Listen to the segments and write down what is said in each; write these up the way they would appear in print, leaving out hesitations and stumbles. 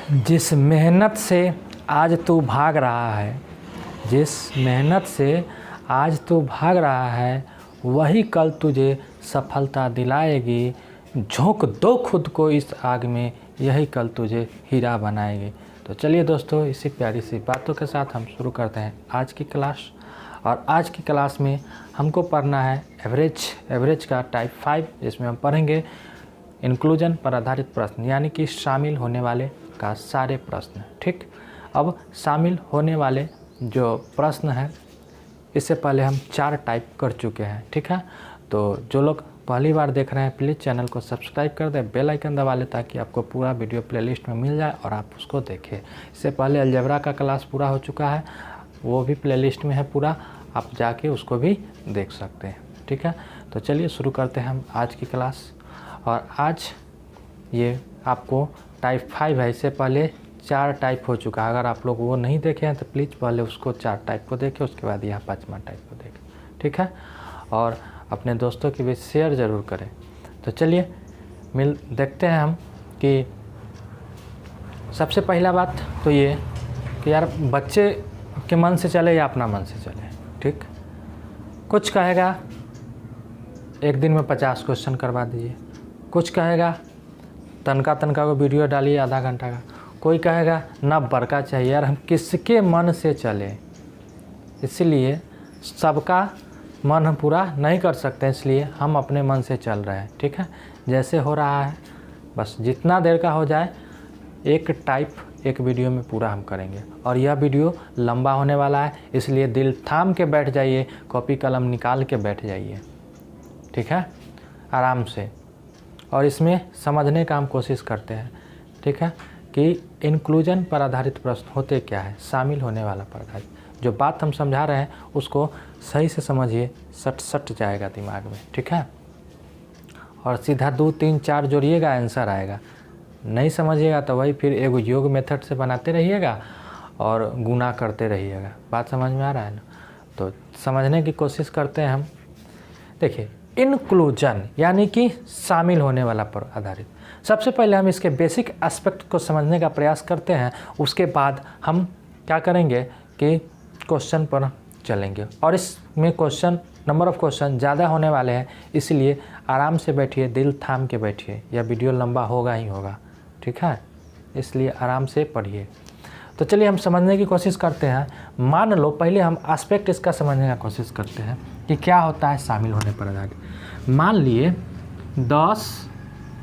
जिस मेहनत से आज तू भाग रहा है, जिस मेहनत से आज तू भाग रहा है, वही कल तुझे सफलता दिलाएगी। झोंक दो खुद को इस आग में, यही कल तुझे हीरा बनाएगी। तो चलिए दोस्तों, इसी प्यारी सी बातों के साथ हम शुरू करते हैं आज की क्लास। और आज की क्लास में हमको पढ़ना है एवरेज का टाइप 5, जिसमें हम पढ़ेंगे इंक्लूजन पर आधारित प्रश्न, यानी कि शामिल होने वाले का सारे प्रश्न। ठीक, अब शामिल होने वाले जो प्रश्न हैं, इससे पहले हम 4 टाइप कर चुके हैं। ठीक है, तो जो लोग पहली बार देख रहे हैं प्लीज़ चैनल को सब्सक्राइब कर दें, बेल आइकन दबा लें ताकि आपको पूरा वीडियो प्लेलिस्ट में मिल जाए और आप उसको देखें। इससे पहले अलजेब्रा का क्लास पूरा हो चुका है, वो भी प्लेलिस्ट में है पूरा, आप जाके उसको भी देख सकते हैं। ठीक है, तो चलिए शुरू करते हैं हम आज की क्लास। और आज ये आपको टाइप 5 है, इससे पहले 4 टाइप हो चुका है। अगर आप लोग वो नहीं देखे हैं तो प्लीज़ पहले उसको 4 टाइप को देखें, उसके बाद यहाँ 5वां टाइप को देखें। ठीक है, और अपने दोस्तों के बीच शेयर ज़रूर करें। तो चलिए देखते हैं हम कि सबसे पहला बात तो ये कि यार बच्चे के मन से चले या अपना मन से चले। ठीक, कुछ कहेगा एक दिन में 50 क्वेश्चन करवा दीजिए, कुछ कहेगा तनका को वीडियो डालिए आधा घंटा का, कोई कहेगा ना बड़का चाहिए। यार हम किसके मन से चले, इसलिए सबका मन हम पूरा नहीं कर सकते, इसलिए हम अपने मन से चल रहे हैं। ठीक है, जैसे हो रहा है बस जितना देर का हो जाए, एक टाइप एक वीडियो में पूरा हम करेंगे। और यह वीडियो लंबा होने वाला है, इसलिए दिल थाम के बैठ जाइए, कॉपी कलम निकाल के बैठ जाइए। ठीक है, आराम से, और इसमें समझने का हम कोशिश करते हैं। ठीक है, कि इंक्लूजन पर आधारित प्रश्न होते क्या है, शामिल होने वाला पर आधारित। जो बात हम समझा रहे हैं उसको सही से समझिए, सट जाएगा दिमाग में। ठीक है, और सीधा 2 3 4 जोड़िएगा, आंसर आएगा। नहीं समझिएगा तो वही फिर एक योग मेथड से बनाते रहिएगा और गुना करते रहिएगा। बात समझ में आ रहा है ना? तो समझने की कोशिश करते हैं हम। देखिए, इंक्लूजन यानी कि शामिल होने वाला पर आधारित। सबसे पहले हम इसके बेसिक एस्पेक्ट को समझने का प्रयास करते हैं, उसके बाद हम क्या करेंगे कि क्वेश्चन पर चलेंगे। और इसमें नंबर ऑफ़ क्वेश्चन ज़्यादा होने वाले हैं, इसलिए आराम से बैठिए, दिल थाम के बैठिए, यह वीडियो लंबा होगा ही होगा। ठीक है, इसलिए आराम से पढ़िए। तो चलिए हम समझने की कोशिश करते हैं। मान लो पहले हम एस्पेक्ट इसका समझने का कोशिश करते हैं कि क्या होता है शामिल होने पर आधारित। मान लिए 10,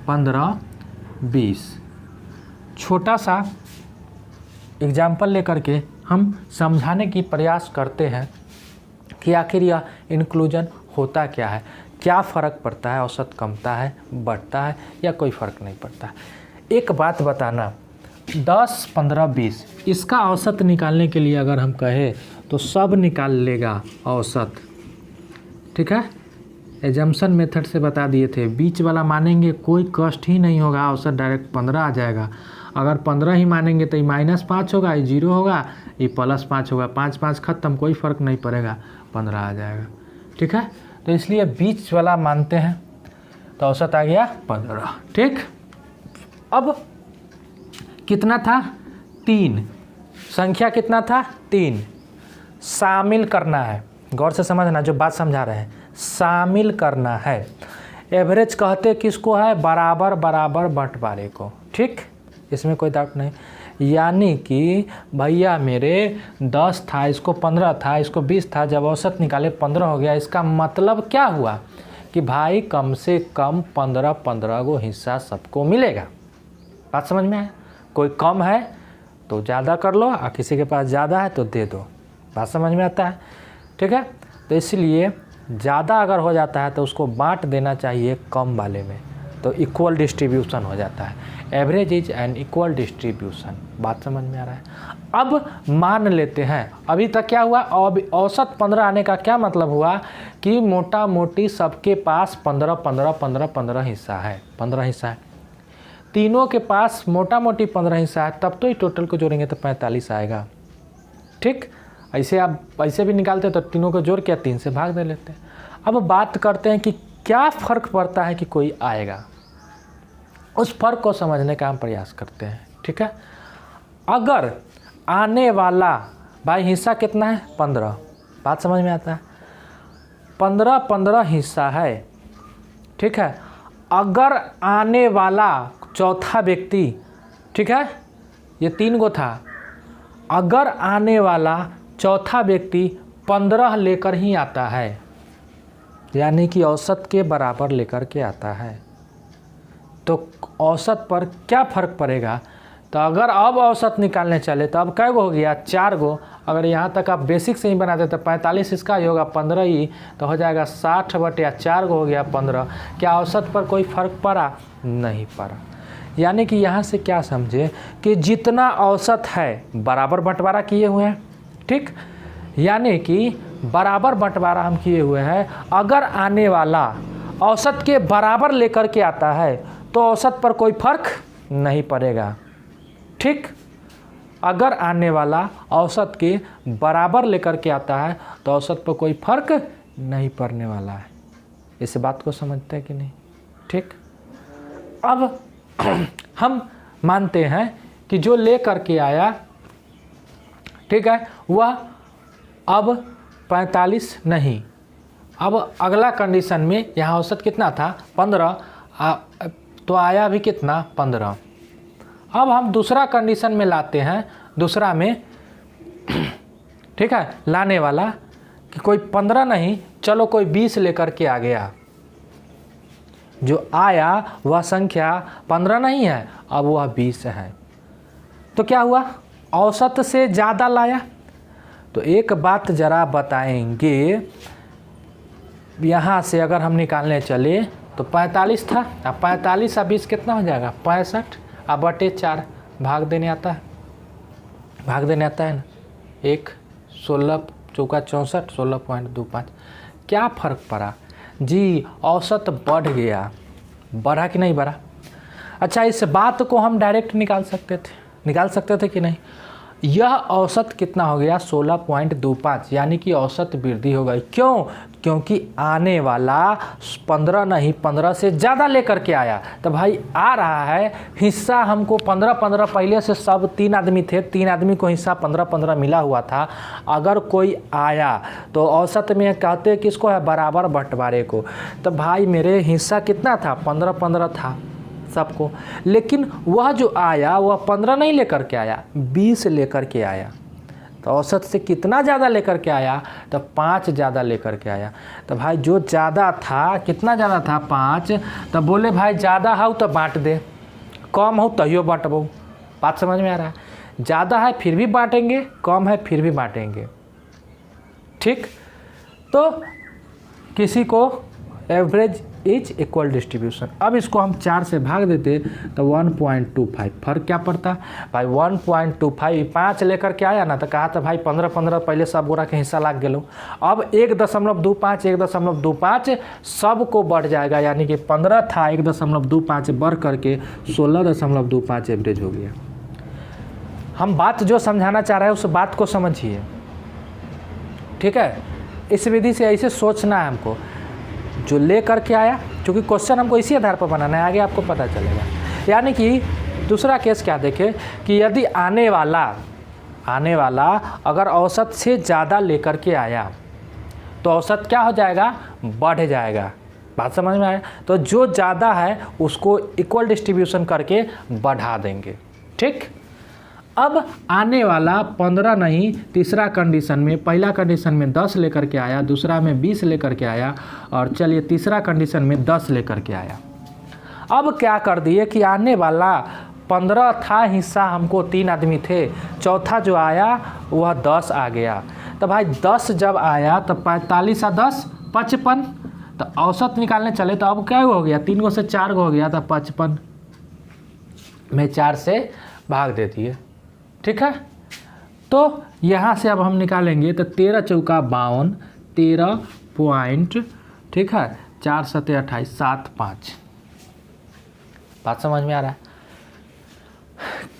15, 20, छोटा सा एग्जाम्पल लेकर के हम समझाने की प्रयास करते हैं कि आखिर यह इंक्लूजन होता क्या है, क्या फ़र्क पड़ता है, औसत कमता है, बढ़ता है या कोई फ़र्क नहीं पड़ता है। एक बात बताना, 10, 15, 20 इसका औसत निकालने के लिए अगर हम कहें तो सब निकाल लेगा औसत। ठीक है, एजम्पशन मेथड से बता दिए थे, बीच वाला मानेंगे कोई कष्ट ही नहीं होगा, औसत डायरेक्ट 15 आ जाएगा। अगर 15 ही मानेंगे तो ये -5 होगा, ये 0 होगा, ये +5 होगा, 5 5 खत्म, कोई फ़र्क नहीं पड़ेगा, 15 आ जाएगा। ठीक है, तो इसलिए बीच वाला मानते हैं, तो औसत आ गया 15। ठीक, अब कितना था? 3। संख्या कितना था? 3। शामिल करना है, गौर से समझना जो बात समझा रहे हैं, शामिल करना है। एवरेज कहते किसको है? बराबर बराबर बंटवारे को। ठीक, इसमें कोई डाउट नहीं। यानी कि भैया मेरे 10 था, इसको 15 था, इसको 20 था, जब औसत निकाले 15 हो गया। इसका मतलब क्या हुआ कि भाई कम से कम 15 गो हिस्सा सबको मिलेगा। बात समझ में आया? कोई कम है तो ज़्यादा कर लो, और किसी के पास ज़्यादा है तो दे दो। बात समझ में आता है? ठीक है, तो इसलिए ज़्यादा अगर हो जाता है तो उसको बांट देना चाहिए कम वाले में, तो इक्वल डिस्ट्रीब्यूशन हो जाता है। Average is an equal distribution. बात समझ में आ रहा है? अब मान लेते हैं, अभी तक क्या हुआ, औसत 15 आने का क्या मतलब हुआ कि मोटा मोटी सबके पास 15 हिस्सा है। 15 हिस्सा है, तीनों के पास मोटा मोटी 15 हिस्सा है, तब तो ही टोटल को जोड़ेंगे तो 45 आएगा। ठीक, ऐसे आप ऐसे भी निकालते तो तीनों को जोड़ के 3 से भाग दे लेते हैं। अब बात करते हैं कि क्या फ़र्क पड़ता है कि कोई आएगा, उस फ़र्क को समझने का हम प्रयास करते हैं। ठीक है, अगर आने वाला, भाई हिस्सा कितना है 15, बात समझ में आता है, 15 हिस्सा है, ठीक है। अगर आने वाला चौथा व्यक्ति, ठीक है, ये 3 गो था, अगर आने वाला चौथा व्यक्ति 15 लेकर ही आता है, यानी कि औसत के बराबर लेकर के आता है, तो औसत पर क्या फ़र्क पड़ेगा। तो अगर अब औसत निकालने चले तो अब कै गो हो गया 4 गो। अगर यहाँ तक आप बेसिक से ही बनाते तो 45 इसका ही होगा, 15 ही तो हो जाएगा 60/4 गो हो गया 15। क्या औसत पर कोई फ़र्क पड़ा? नहीं पड़ा। यानी कि यहाँ से क्या समझे कि जितना औसत है बराबर बंटवारा किए हुए हैं, ठीक, यानी कि बराबर बंटवारा हम किए हुए हैं। अगर आने वाला औसत के बराबर लेकर के आता है तो औसत पर कोई फर्क नहीं पड़ेगा, ठीक। अगर आने वाला औसत के बराबर लेकर के आता है तो औसत पर कोई फर्क नहीं पड़ने वाला है। इस बात को समझते हैं कि नहीं, ठीक। अब हम मानते हैं कि जो ले करके आया, ठीक है, वह अब 45 नहीं, अब अगला कंडीशन में यहाँ औसत कितना था 15, तो आया भी कितना 15। अब हम दूसरा कंडीशन में लाते हैं, दूसरा में, ठीक है, लाने वाला कि कोई 15 नहीं, चलो कोई 20 लेकर के आ गया। जो आया वह संख्या 15 नहीं है, अब वह 20 है। तो क्या हुआ? औसत से ज़्यादा लाया। तो एक बात ज़रा बताएंगे, यहाँ से अगर हम निकालने चले तो 45 था, अब 45 और 20 कितना हो जाएगा 65, अब बटे 4 भाग देने आता है, भाग देने आता है ना। 1 16 चौका 64, 16.25। क्या फ़र्क पड़ा जी? औसत बढ़ गया, बढ़ा कि नहीं बढ़ा? अच्छा, इस बात को हम डायरेक्ट निकाल सकते थे कि नहीं? यह औसत कितना हो गया 16.25, यानी कि औसत वृद्धि हो गई। क्यों? क्योंकि आने वाला 15 नहीं 15 से ज़्यादा लेकर के आया। तो भाई आ रहा है हिस्सा हमको 15 पहले से सब 3 आदमी थे, 3 आदमी को हिस्सा 15 मिला हुआ था। अगर कोई आया तो औसत में कहते किसको है? बराबर बंटवारे को। तो भाई मेरे हिस्सा कितना था 15 था सबको, लेकिन वह जो आया वह 15 नहीं लेकर के आया, 20 लेकर के आया। तो औसत से कितना ज़्यादा लेकर के आया? तो 5 ज़्यादा लेकर के आया। तो भाई जो ज़्यादा था, कितना ज़्यादा था 5, तो बोले भाई ज़्यादा हो तो बांट दे, कम हो तहियो बांटबो। बात समझ में आ रहा है? ज़्यादा है फिर भी बांटेंगे, कम है फिर भी बांटेंगे, ठीक। तो किसी को एवरेज इज इक्वल डिस्ट्रीब्यूशन। अब इसको हम 4 से भाग देते तो 1.25। फर्क क्या पड़ता भाई? 1.25 5 लेकर के आया ना, तो कहा था भाई 15 पहले सब गोरा के हिस्सा लाग गेलो। अब 1.25 सबको बढ़ जाएगा, यानी कि 15 था 1.25 बढ़ करके 16.25 एवरेज हो गया। हम बात जो समझाना चाह रहे हैं उस बात को समझिए, ठीक है। इस विधि से ऐसे सोचना है हमको, जो ले करके आया, क्योंकि क्वेश्चन हमको इसी आधार पर बनाना है, आगे आपको पता चलेगा। यानी कि दूसरा केस क्या देखें कि यदि आने वाला अगर औसत से ज़्यादा लेकर के आया तो औसत क्या हो जाएगा? बढ़ जाएगा। बात समझ में आया? तो जो ज़्यादा है उसको इक्वल डिस्ट्रीब्यूशन करके बढ़ा देंगे, ठीक। अब आने वाला 15 नहीं, तीसरा कंडीशन में, पहला कंडीशन में 10 लेकर के आया, दूसरा में 20 लेकर के आया, और चलिए तीसरा कंडीशन में 10 लेकर के आया। अब क्या कर दिए कि आने वाला 15 था हिस्सा, हमको 3 आदमी थे, चौथा जो आया वह 10 आ गया। तो भाई 10 जब आया तो 45 और 10 55। तो औसत निकालने चले तो अब क्या हो गया? 3 गो से 4 गो हो गया, तो 55 में 4 से भाग दे दिए, ठीक है। तो यहाँ से अब हम निकालेंगे तो 13 चौका 52, 13 पॉइंट, ठीक है, 4 7 28 7 5। बात समझ में आ रहा है?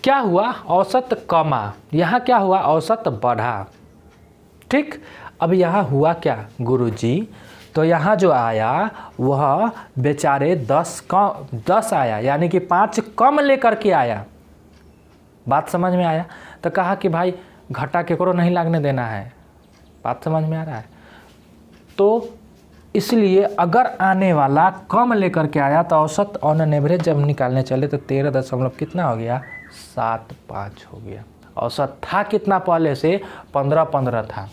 क्या हुआ? औसत कमा, यहाँ क्या हुआ? औसत बढ़ा, ठीक। अब यहाँ हुआ क्या गुरुजी? तो यहाँ जो आया वह बेचारे 10 आया, यानी कि 5 कम लेकर के आया। बात समझ में आया। तो कहा कि भाई घाटा केकरो नहीं लागने देना है, बात समझ में आ रहा है। तो इसलिए अगर आने वाला कम लेकर के आया तो औसत ऑन एन एवरेज जब निकालने चले तो 13 दशमलव कितना हो गया, 75 हो गया। औसत था कितना पहले से, 15 था।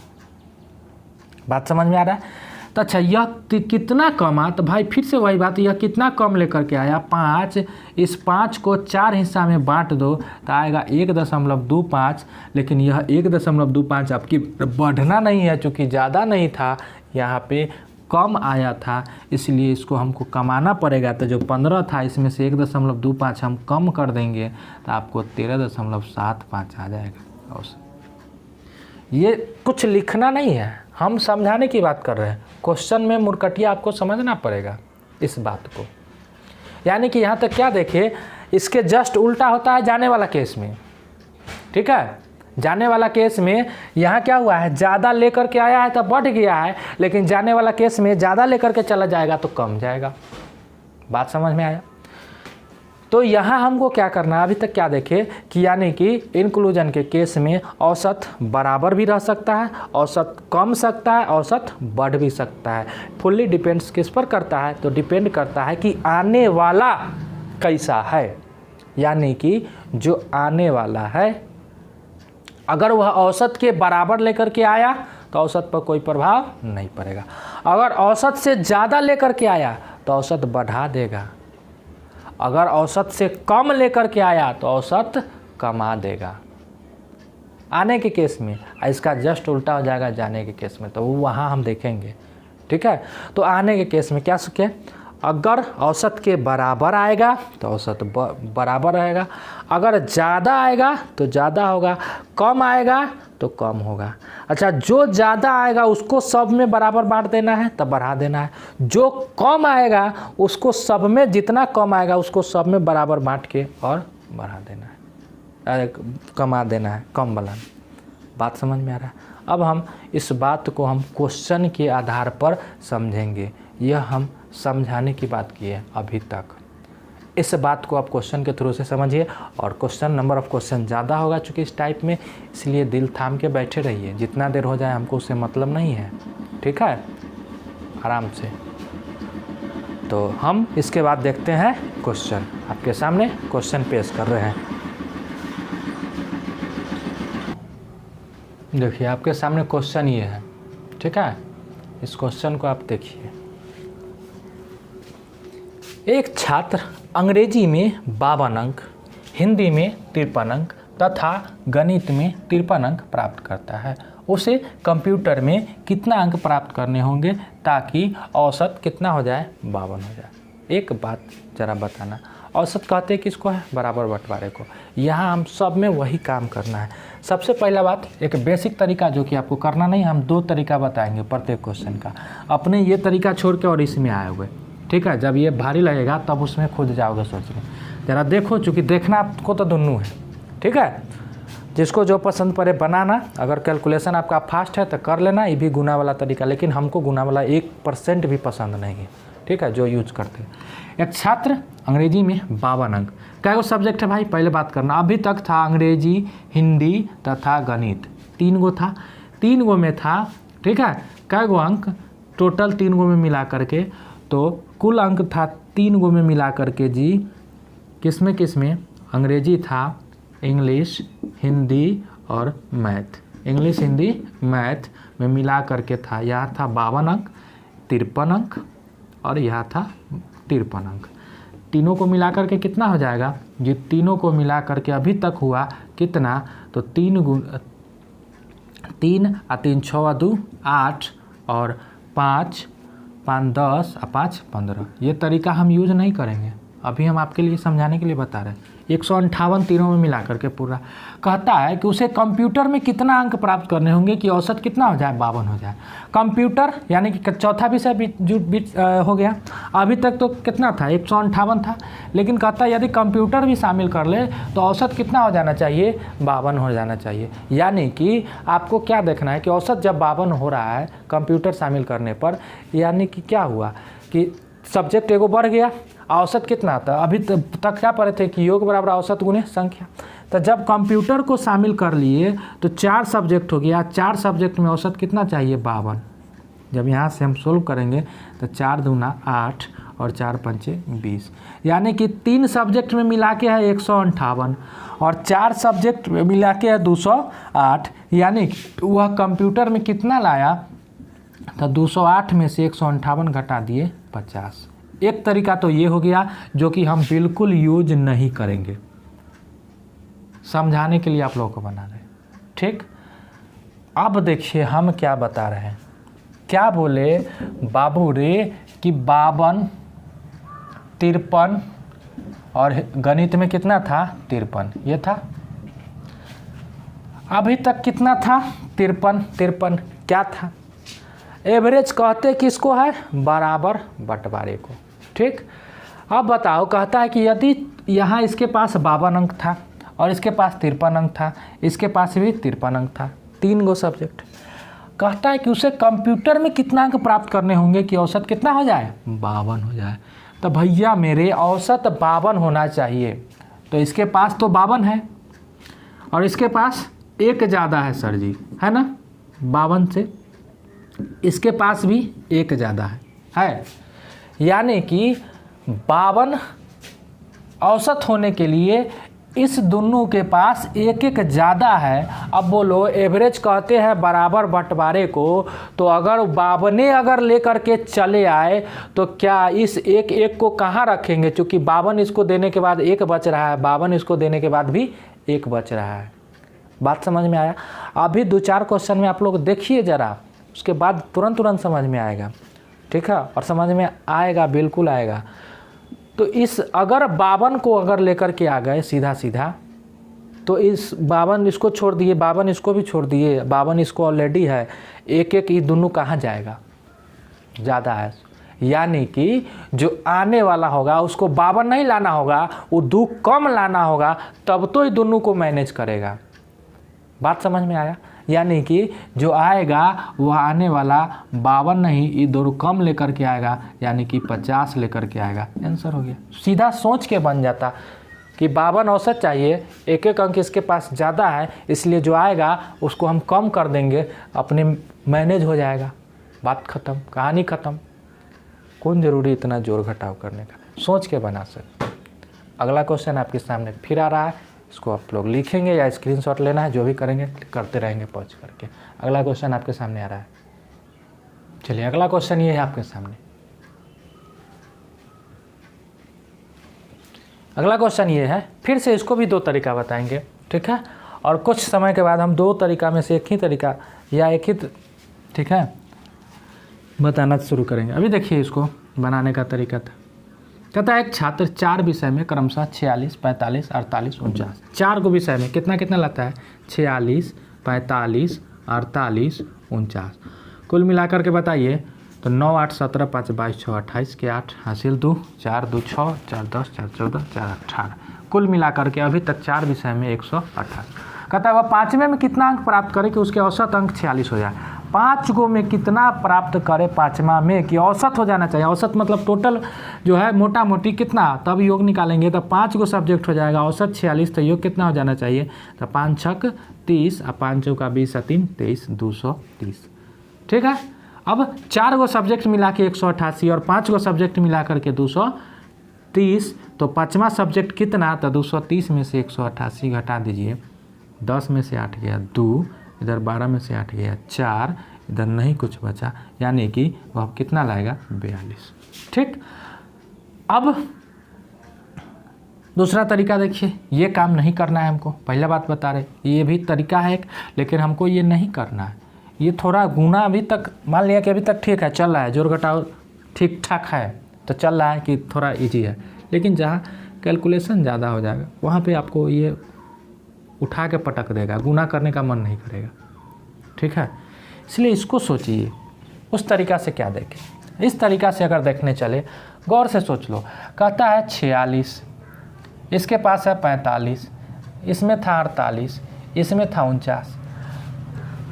बात समझ में आ रहा है। तो अच्छा यह कितना कम आ, तो भाई फिर से वही बात, यह कितना कम लेकर के आया, 5। इस 5 को 4 हिस्सा में बांट दो तो आएगा 1.25, लेकिन यह 1.25 आपकी बढ़ना नहीं है, चूँकि ज़्यादा नहीं था, यहाँ पे कम आया था, इसलिए इसको हमको कमाना पड़ेगा। तो जो 15 था इसमें से 1.25 हम कम कर देंगे तो आपको 13.75 आ जाएगा। और ये कुछ लिखना नहीं है, हम समझाने की बात कर रहे हैं। क्वेश्चन में मुरकटिया आपको समझना पड़ेगा इस बात को। यानी कि यहाँ तक क्या देखिए, इसके जस्ट उल्टा होता है जाने वाला केस में, ठीक है। जाने वाला केस में यहाँ क्या हुआ है, ज़्यादा लेकर के आया है तो बढ़ गया है, लेकिन जाने वाला केस में ज़्यादा लेकर के चला जाएगा तो कम जाएगा। बात समझ में आया। तो यहाँ हमको क्या करना है, अभी तक क्या देखे कि यानी कि इंक्लूजन के केस में औसत बराबर भी रह सकता है, औसत कम सकता है, औसत बढ़ भी सकता है। फुल्ली डिपेंड्स किस पर करता है, तो डिपेंड करता है कि आने वाला कैसा है। यानी कि जो आने वाला है अगर वह औसत के बराबर लेकर के आया तो औसत पर कोई प्रभाव नहीं पड़ेगा। अगर औसत से ज़्यादा लेकर के आया तो औसत बढ़ा देगा। अगर औसत से कम लेकर के आया तो औसत कमा देगा आने के केस में। इसका जस्ट उल्टा हो जाएगा जाने के केस में, तो वहाँ हम देखेंगे, ठीक है। तो आने के केस में क्या सीखे, अगर औसत के बराबर आएगा तो औसत बराबर रहेगा, अगर ज़्यादा आएगा तो ज़्यादा होगा, कम आएगा तो कम होगा। अच्छा, जो ज़्यादा आएगा उसको सब में बराबर बांट देना है तब बढ़ा देना है, जो कम आएगा उसको सब में, जितना कम आएगा उसको सब में बराबर बांट के और बढ़ा देना है, कमा देना है, कम वाला। बात समझ में आ रहा है। अब हम इस बात को हम क्वेश्चन के आधार पर समझेंगे। यह हम समझाने की बात की है अभी तक। इस बात को आप क्वेश्चन के थ्रू से समझिए, और क्वेश्चन नंबर ऑफ क्वेश्चन ज़्यादा होगा चूँकि इस टाइप में, इसलिए दिल थाम के बैठे रहिए। जितना देर हो जाए हमको उससे मतलब नहीं है, ठीक है, आराम से। तो हम इसके बाद देखते हैं क्वेश्चन। आपके सामने क्वेश्चन पेश कर रहे हैं। देखिए आपके सामने क्वेश्चन ये है, ठीक है। इस क्वेश्चन को आप देखिए। एक छात्र अंग्रेजी में 52 अंक, हिंदी में 53 अंक तथा गणित में 53 अंक प्राप्त करता है। उसे कंप्यूटर में कितना अंक प्राप्त करने होंगे ताकि औसत कितना हो जाए, 52 हो जाए। एक बात ज़रा बताना, औसत कहते हैं किसको है, बराबर बंटवारे को। यहाँ हम सब में वही काम करना है। सबसे पहला बात, एक बेसिक तरीका जो कि आपको करना नहीं, हम 2 तरीका बताएंगे प्रत्येक क्वेश्चन का। अपने ये तरीका छोड़ के और इसमें आए हुए, ठीक है। जब ये भारी लगेगा तब उसमें खुद जाओगे सोचने। ज़रा देखो, चूँकि देखना आपको तो दोनों है, ठीक है। जिसको जो पसंद पड़े बनाना। अगर कैलकुलेशन आपका फास्ट है तो कर लेना, ये भी गुना वाला तरीका, लेकिन हमको गुना वाला 1% भी पसंद नहीं है, ठीक है, जो यूज करते हैं। एक छात्र अंग्रेजी में 52 अंक, क्या वो सब्जेक्ट है भाई, पहले बात करना। अभी तक था अंग्रेजी, हिंदी तथा गणित, 3 गो था, 3 गो में था, ठीक है। क्या गो अंक टोटल 3 गो में मिला करके, तो कुल अंक था 3 गो में मिला करके जी, किसमें किसमें, अंग्रेजी था, इंग्लिश, हिंदी और मैथ। इंग्लिश, हिंदी, मैथ में मिला करके था, यहाँ था 52 अंक, 53 अंक और यहाँ था 53 अंक। तीनों को मिला करके कितना हो जाएगा जी, तीनों को मिला करके अभी तक हुआ कितना, तो 3 और 3 6 2 8 और 5 5 10 और 5 15। ये तरीका हम यूज नहीं करेंगे, अभी हम आपके लिए समझाने के लिए बता रहे हैं। 158 तीनों में मिला करके पूरा कहता है कि उसे कंप्यूटर में कितना अंक प्राप्त करने होंगे कि औसत कितना हो जाए, 52 हो जाए। कंप्यूटर यानी कि चौथा विषय बीच हो गया। अभी तक तो कितना था, 158 था, लेकिन कहता है यदि कंप्यूटर भी शामिल कर ले तो औसत कितना हो जाना चाहिए, 52 हो जाना चाहिए। यानी कि आपको क्या देखना है कि औसत जब 52 हो रहा है कंप्यूटर शामिल करने पर, यानी कि क्या हुआ कि सब्जेक्ट एगो बढ़ गया, औसत कितना आता है? अभी तक क्या पढ़े थे कि योग बराबर औसत गुणे संख्या। तो जब कंप्यूटर को शामिल कर लिए तो 4 सब्जेक्ट हो गया, 4 सब्जेक्ट में औसत कितना चाहिए? 52। जब यहाँ से हम सोल्व करेंगे तो 4 दूना 8 और 4 पंचे 20, यानी कि 3 सब्जेक्ट में मिला के है 158 और 4 सब्जेक्ट में मिला के है 208, यानी वह कंप्यूटर में कितना लाया? तो 208 में से 158 घटा दिए 50। एक तरीका तो ये हो गया जो कि हम बिल्कुल यूज नहीं करेंगे, समझाने के लिए आप लोगों को बना रहे हैं, ठीक। अब देखिए हम क्या बता रहे हैं, क्या बोले बाबू रे कि 52, 53 और गणित में कितना था? 53, ये था। अभी तक कितना था? 53 क्या था? एवरेज कहते किसको है? बराबर बंटवारे को, ठीक। अब बताओ, कहता है कि यदि यहाँ इसके पास 52 अंक था और इसके पास 53 अंक था, इसके पास भी 53 अंक था, 3 गो सब्जेक्ट। कहता है कि उसे कंप्यूटर में कितना अंक प्राप्त करने होंगे कि औसत कितना हो जाए? 52 हो जाए। तो भैया मेरे औसत 52 होना चाहिए, तो इसके पास तो 52 है और इसके पास एक ज़्यादा है सर जी, है ना? 52 से इसके पास भी एक ज़्यादा है, यानी कि 52 औसत होने के लिए इस दोनों के पास एक एक ज़्यादा है। अब बोलो एवरेज कहते हैं बराबर बंटवारे को, तो अगर 52 अगर लेकर के चले आए तो क्या इस एक एक को कहाँ रखेंगे? चूँकि 52 इसको देने के बाद एक बच रहा है, 52 इसको देने के बाद भी एक बच रहा है। बात समझ में आया? अभी 2-4 क्वेश्चन में आप लोग देखिए ज़रा, उसके बाद तुरंत समझ में आएगा, ठीक है। और समझ में आएगा, बिल्कुल आएगा। तो इस अगर 52 को अगर लेकर के आ गए सीधा, तो इस 52 इसको छोड़ दिए, 52 इसको भी छोड़ दिए, 52 इसको ऑलरेडी है, एक एक ये दोनों कहाँ जाएगा? ज़्यादा है, यानी कि जो आने वाला होगा उसको 52 नहीं लाना होगा, वो 2 कम लाना होगा, तब तो ये दोनों को मैनेज करेगा। बात समझ में आया? यानी कि जो आएगा वह आने वाला 52 नहीं, ये दोनों कम लेकर के आएगा, यानी कि 50 लेकर के आएगा। आंसर हो गया। सीधा सोच के बन जाता कि 52 औसत चाहिए, एक एक अंक इसके पास ज़्यादा है, इसलिए जो आएगा उसको हम कम कर देंगे, अपने मैनेज हो जाएगा। बात ख़त्म, कहानी ख़त्म। कौन ज़रूरी इतना जोड़ घटाव करने का? सोच के बना सकते। अगला क्वेश्चन आपके सामने फिर आ रहा है, इसको आप लोग लिखेंगे या स्क्रीनशॉट लेना है, जो भी करेंगे करते रहेंगे पहुँच करके। अगला क्वेश्चन आपके सामने आ रहा है। चलिए अगला क्वेश्चन ये है आपके सामने। अगला क्वेश्चन ये है, फिर से इसको भी 2 तरीका बताएंगे, ठीक है। और कुछ समय के बाद हम 2 तरीका में से एक ही तरीका या एक ही, ठीक है, बताना शुरू करेंगे। अभी देखिए इसको बनाने का तरीका था। कहता है एक छात्र 4 विषय में क्रमशः 46, 45, 48, 49, 4 को विषय में कितना कितना लाता है? 46, 45, 48, 49। कुल मिलाकर के बताइए तो 9, 8, 17, 5, 22, 6, 28 के 8 हासिल 2, 4, 2, 6, 4, 10, 4, 14, 4, 18। कुल मिलाकर के अभी तक 4 विषय में 118। कहता है वह 5वें में कितना अंक प्राप्त करे कि उसके औसत अंक 46 हो जाए? 5 गो में कितना प्राप्त करे 5वां में कि औसत हो जाना चाहिए? औसत मतलब टोटल जो है मोटा मोटी कितना, तब योग निकालेंगे तो 5 गो सब्जेक्ट हो जाएगा, औसत 46, तो योग कितना हो जाना चाहिए? तो 5 छक 30 और 5 चौका 20 और 3 23, 230, ठीक है। अब 4 गो सब्जेक्ट मिला के 188 और 5 गो सब्जेक्ट मिला करके 230, तो 5वां सब्जेक्ट कितना? तो 230 में से 188 घटा दीजिए, 10 में से 8 गया 2, इधर 12 में से 8 गया 4, इधर नहीं कुछ बचा, यानी कि वह कितना लाएगा? 42, ठीक। अब दूसरा तरीका देखिए, ये काम नहीं करना है हमको, पहला बात बता रहे, ये भी तरीका है एक, लेकिन हमको ये नहीं करना है। ये थोड़ा गुना अभी तक मान लिया कि अभी तक ठीक है, चल रहा है, जोड़ घटाव ठीक ठाक है, तो चल रहा है कि थोड़ा इजी है, लेकिन जहाँ कैलकुलेशन ज़्यादा हो जाएगा वहाँ पे आपको ये उठा के पटक देगा, गुना करने का मन नहीं करेगा, ठीक है। इसलिए इसको सोचिए उस तरीका से क्या देखें। इस तरीका से अगर देखने चले, गौर से सोच लो। कहता है 46, इसके पास है 45, इसमें था 48, इसमें था 49।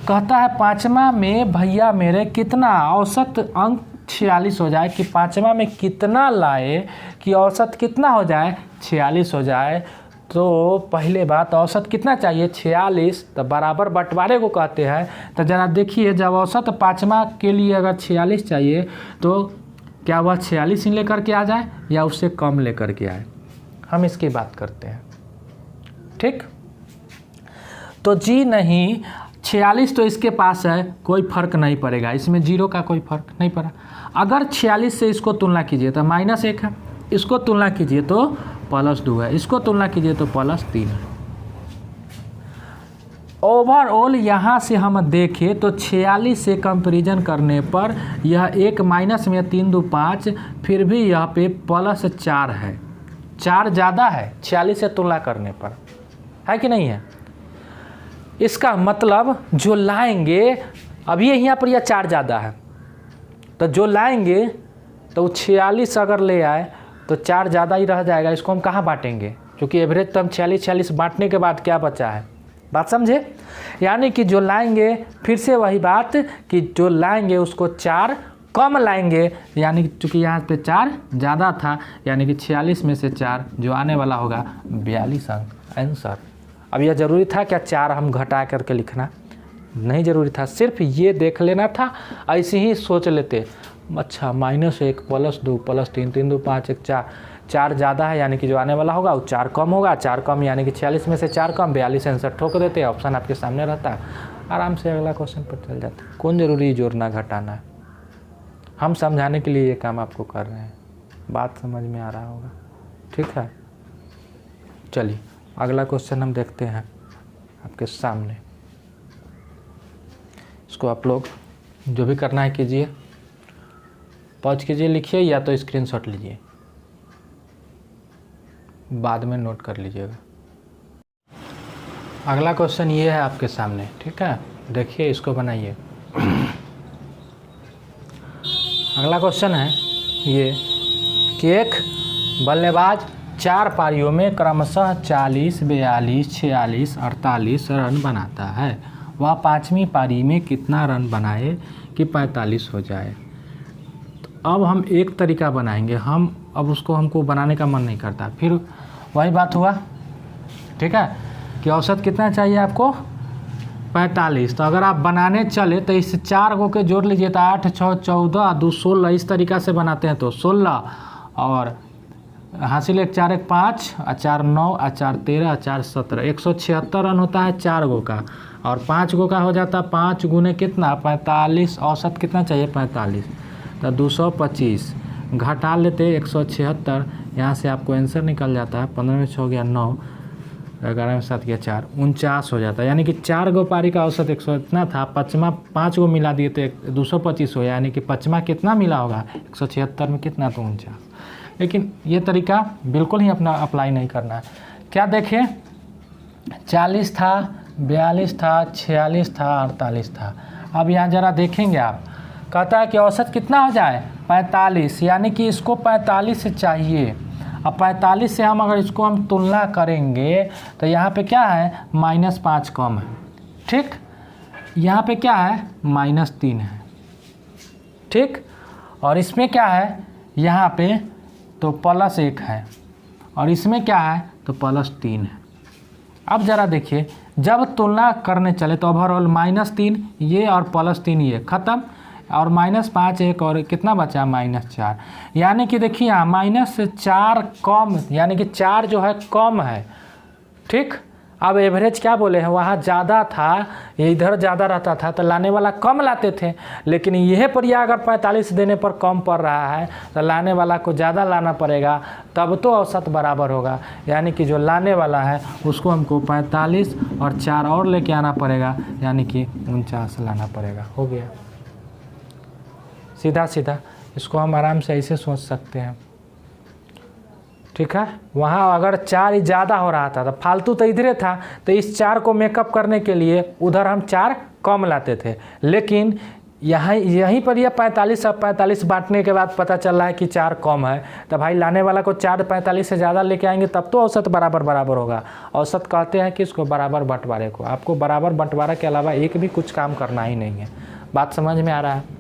कहता है 5वां में भैया मेरे कितना औसत अंक 46 हो जाए कि पाँचवा में कितना लाए कि औसत कितना हो जाए 46 हो जाए। तो पहले बात औसत कितना चाहिए 46, तो बराबर बंटवारे को कहते हैं। तो ज़रा देखिए जब औसत पाँचवा के लिए अगर 46 चाहिए तो क्या वह 46 ही लेकर के आ जाए या उससे कम लेकर के आए, हम इसकी बात करते हैं। ठीक, तो जी नहीं 46 तो इसके पास है, कोई फ़र्क नहीं पड़ेगा, इसमें जीरो का कोई फ़र्क नहीं पड़ा। अगर 46 से इसको तुलना कीजिए तो -1 है, इसको तुलना कीजिए तो +2 है, इसको तुलना कीजिए तो +3 है। ओवरऑल यहाँ से हम देखें तो 46 से कंपैरिजन करने पर यह एक माइनस में 3 2 5, फिर भी यहाँ पे +4 है, 4 ज़्यादा है 46 से तुलना करने पर, है कि नहीं है। इसका मतलब जो लाएंगे, अभी यहाँ पर यह 4 ज़्यादा है, तो जो लाएंगे तो 46 अगर ले आए तो 4 ज़्यादा ही रह जाएगा। इसको हम कहाँ बांटेंगे, क्योंकि एवरेज तो हम 46 बांटने के बाद क्या बचा है, बात समझे। यानी कि जो लाएंगे, फिर से वही बात कि जो लाएंगे उसको 4 कम लाएंगे, यानी कि चूँकि यहाँ पे 4 ज़्यादा था, यानी कि 46 में से 4 जो आने वाला होगा 42 अंक आंसर। अब यह ज़रूरी था क्या 4 हम घटा करके लिखना, नहीं ज़रूरी था, सिर्फ ये देख लेना था, ऐसे ही सोच लेते। अच्छा -1 +2 +3 3 2 5 1 4, 4 ज़्यादा है यानी कि जो आने वाला होगा वो 4 कम होगा, 4 कम यानी कि 46 में से 4 कम 42 आंसर ठोक देते। ऑप्शन आपके सामने रहता है, आराम से अगला क्वेश्चन पर चल जाता है। कौन ज़रूरी जोड़ना घटाना है, हम समझाने के लिए ये काम आपको कर रहे हैं, बात समझ में आ रहा होगा। ठीक है, चलिए अगला क्वेश्चन हम देखते हैं आपके सामने। इसको आप लोग जो भी करना है कीजिए, पॉज कीजिए, लिखिए या तो स्क्रीनशॉट लीजिए, बाद में नोट कर लीजिएगा। अगला क्वेश्चन ये है आपके सामने, ठीक है, देखिए इसको बनाइए। अगला क्वेश्चन है ये कि एक बल्लेबाज 4 पारियों में क्रमशः 40, 42, 46, 48 रन बनाता है, वह 5वीं पारी में कितना रन बनाए कि 45 हो जाए। तो अब हम एक तरीका बनाएंगे, हम अब उसको हमको बनाने का मन नहीं करता, फिर वही बात हुआ, ठीक है, कि औसत कितना चाहिए आपको 45। तो अगर आप बनाने चले तो इस 4 को के जोड़ लीजिए, तो 8 6 14 2 16, इस तरीक़ा से बनाते हैं तो 16, और हासिल 1 4 1 5 और 4 9 और 4 13 और 4 17, 176 रन होता है 4 गो का, और 5 गो का हो जाता है 5 गुने कितना 45, औसत कितना चाहिए 45, तो 225 घटा लेते 176, यहाँ से आपको आंसर निकल जाता है 15 में 6 हो गया 9, 11 में 7 गया 4, 49 हो जाता है। यानी कि 4 गो पारी का औसत 100 इतना था, 5 गो मिला दिए तो 225 हो, यानी कि 5वां कितना मिला होगा 176 में कितना, तो 49। लेकिन ये तरीका बिल्कुल ही अपना अप्लाई नहीं करना है। क्या देखें, 40 था, 42 था, 46 था, 48 था। अब यहाँ ज़रा देखेंगे आप, कहता है कि औसत कितना हो जाए 45, यानी कि इसको 45 से चाहिए। अब 45 से हम अगर इसको हम तुलना करेंगे तो यहाँ पे क्या है -5 कम है, ठीक, यहाँ पे क्या है -3 है, ठीक, और इसमें क्या है यहाँ पे तो +1 है, और इसमें क्या है तो +3 है। अब ज़रा देखिए, जब तुलना करने चले तो ओवरऑल -3 ये और +3 ये ख़त्म, और -5 एक और कितना बचा -4, यानी कि देखिए यहाँ -4 कम, यानी कि 4 जो है कम है, ठीक। अब एवरेज क्या बोले हैं, वहाँ ज़्यादा था, ये इधर ज़्यादा रहता था तो लाने वाला कम लाते थे, लेकिन यह पर यह अगर 45 देने पर कम पड़ रहा है तो लाने वाला को ज़्यादा लाना पड़ेगा, तब तो औसत बराबर होगा। यानी कि जो लाने वाला है उसको हमको 45 और 4 और लेके आना पड़ेगा, यानी कि 49 लाना पड़ेगा। हो गया, सीधा सीधा इसको हम आराम से ऐसे सोच सकते हैं, ठीक है। वहाँ अगर 4 ही ज़्यादा हो रहा था तो फालतू तो इधरे था, तो इस 4 को मेकअप करने के लिए उधर हम 4 कम लाते थे, लेकिन यहीं पर यह 45, अब 45 बांटने के बाद पता चल रहा है कि 4 कम है, तो भाई लाने वाला को 4 45 से ज़्यादा लेके आएंगे तब तो औसत बराबर होगा। औसत कहते हैं कि इसको बराबर बंटवारे को, आपको बराबर बंटवारा के अलावा एक भी कुछ काम करना ही नहीं है। बात समझ में आ रहा है।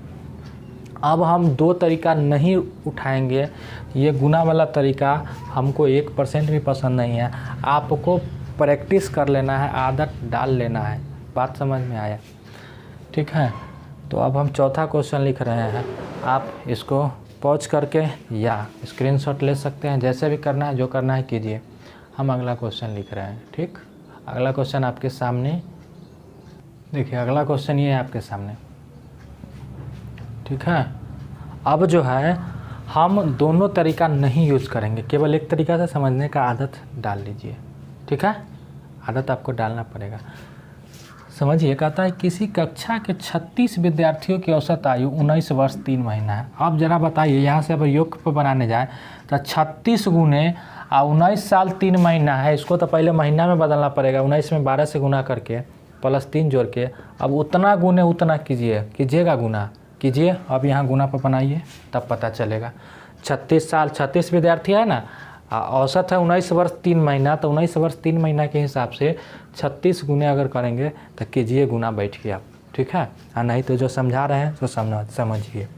अब हम दो तरीका नहीं उठाएंगे, ये गुना वाला तरीका हमको 1% भी पसंद नहीं है। आपको प्रैक्टिस कर लेना है, आदत डाल लेना है। बात समझ में आया? ठीक है, तो अब हम चौथा क्वेश्चन लिख रहे हैं। आप इसको पॉज करके या स्क्रीनशॉट ले सकते हैं, जैसे भी करना है, जो करना है कीजिए। हम अगला क्वेश्चन लिख रहे हैं। ठीक, अगला क्वेश्चन आपके सामने देखिए, अगला क्वेश्चन ये है आपके सामने। ठीक है, अब जो है हम दोनों तरीका नहीं यूज़ करेंगे, केवल एक तरीका से समझने का आदत डाल लीजिए। ठीक है, आदत आपको डालना पड़ेगा। समझिए, कहता है किसी कक्षा के 36 विद्यार्थियों की औसत आयु 19 वर्ष 3 महीना है। अब जरा बताइए, यहाँ से अब योग पर बनाने जाए तो 36 गुने 19 साल 3 महीना है, इसको तो पहले महीना में बदलना पड़ेगा। 19 में 12 से गुना करके प्लस 3 जोड़ के, अब उतना गुने उतना कीजिएगा गुना कीजिए। अब यहाँ गुना पर बनाइए, तब पता चलेगा। 36 साल 36 विद्यार्थी है ना, औसत है 19 वर्ष 3 महीना, तो 19 वर्ष 3 महीना के हिसाब से 36 गुने अगर करेंगे तो कीजिए गुना बैठ के आप। ठीक है, नहीं तो जो समझा रहे हैं तो समझिए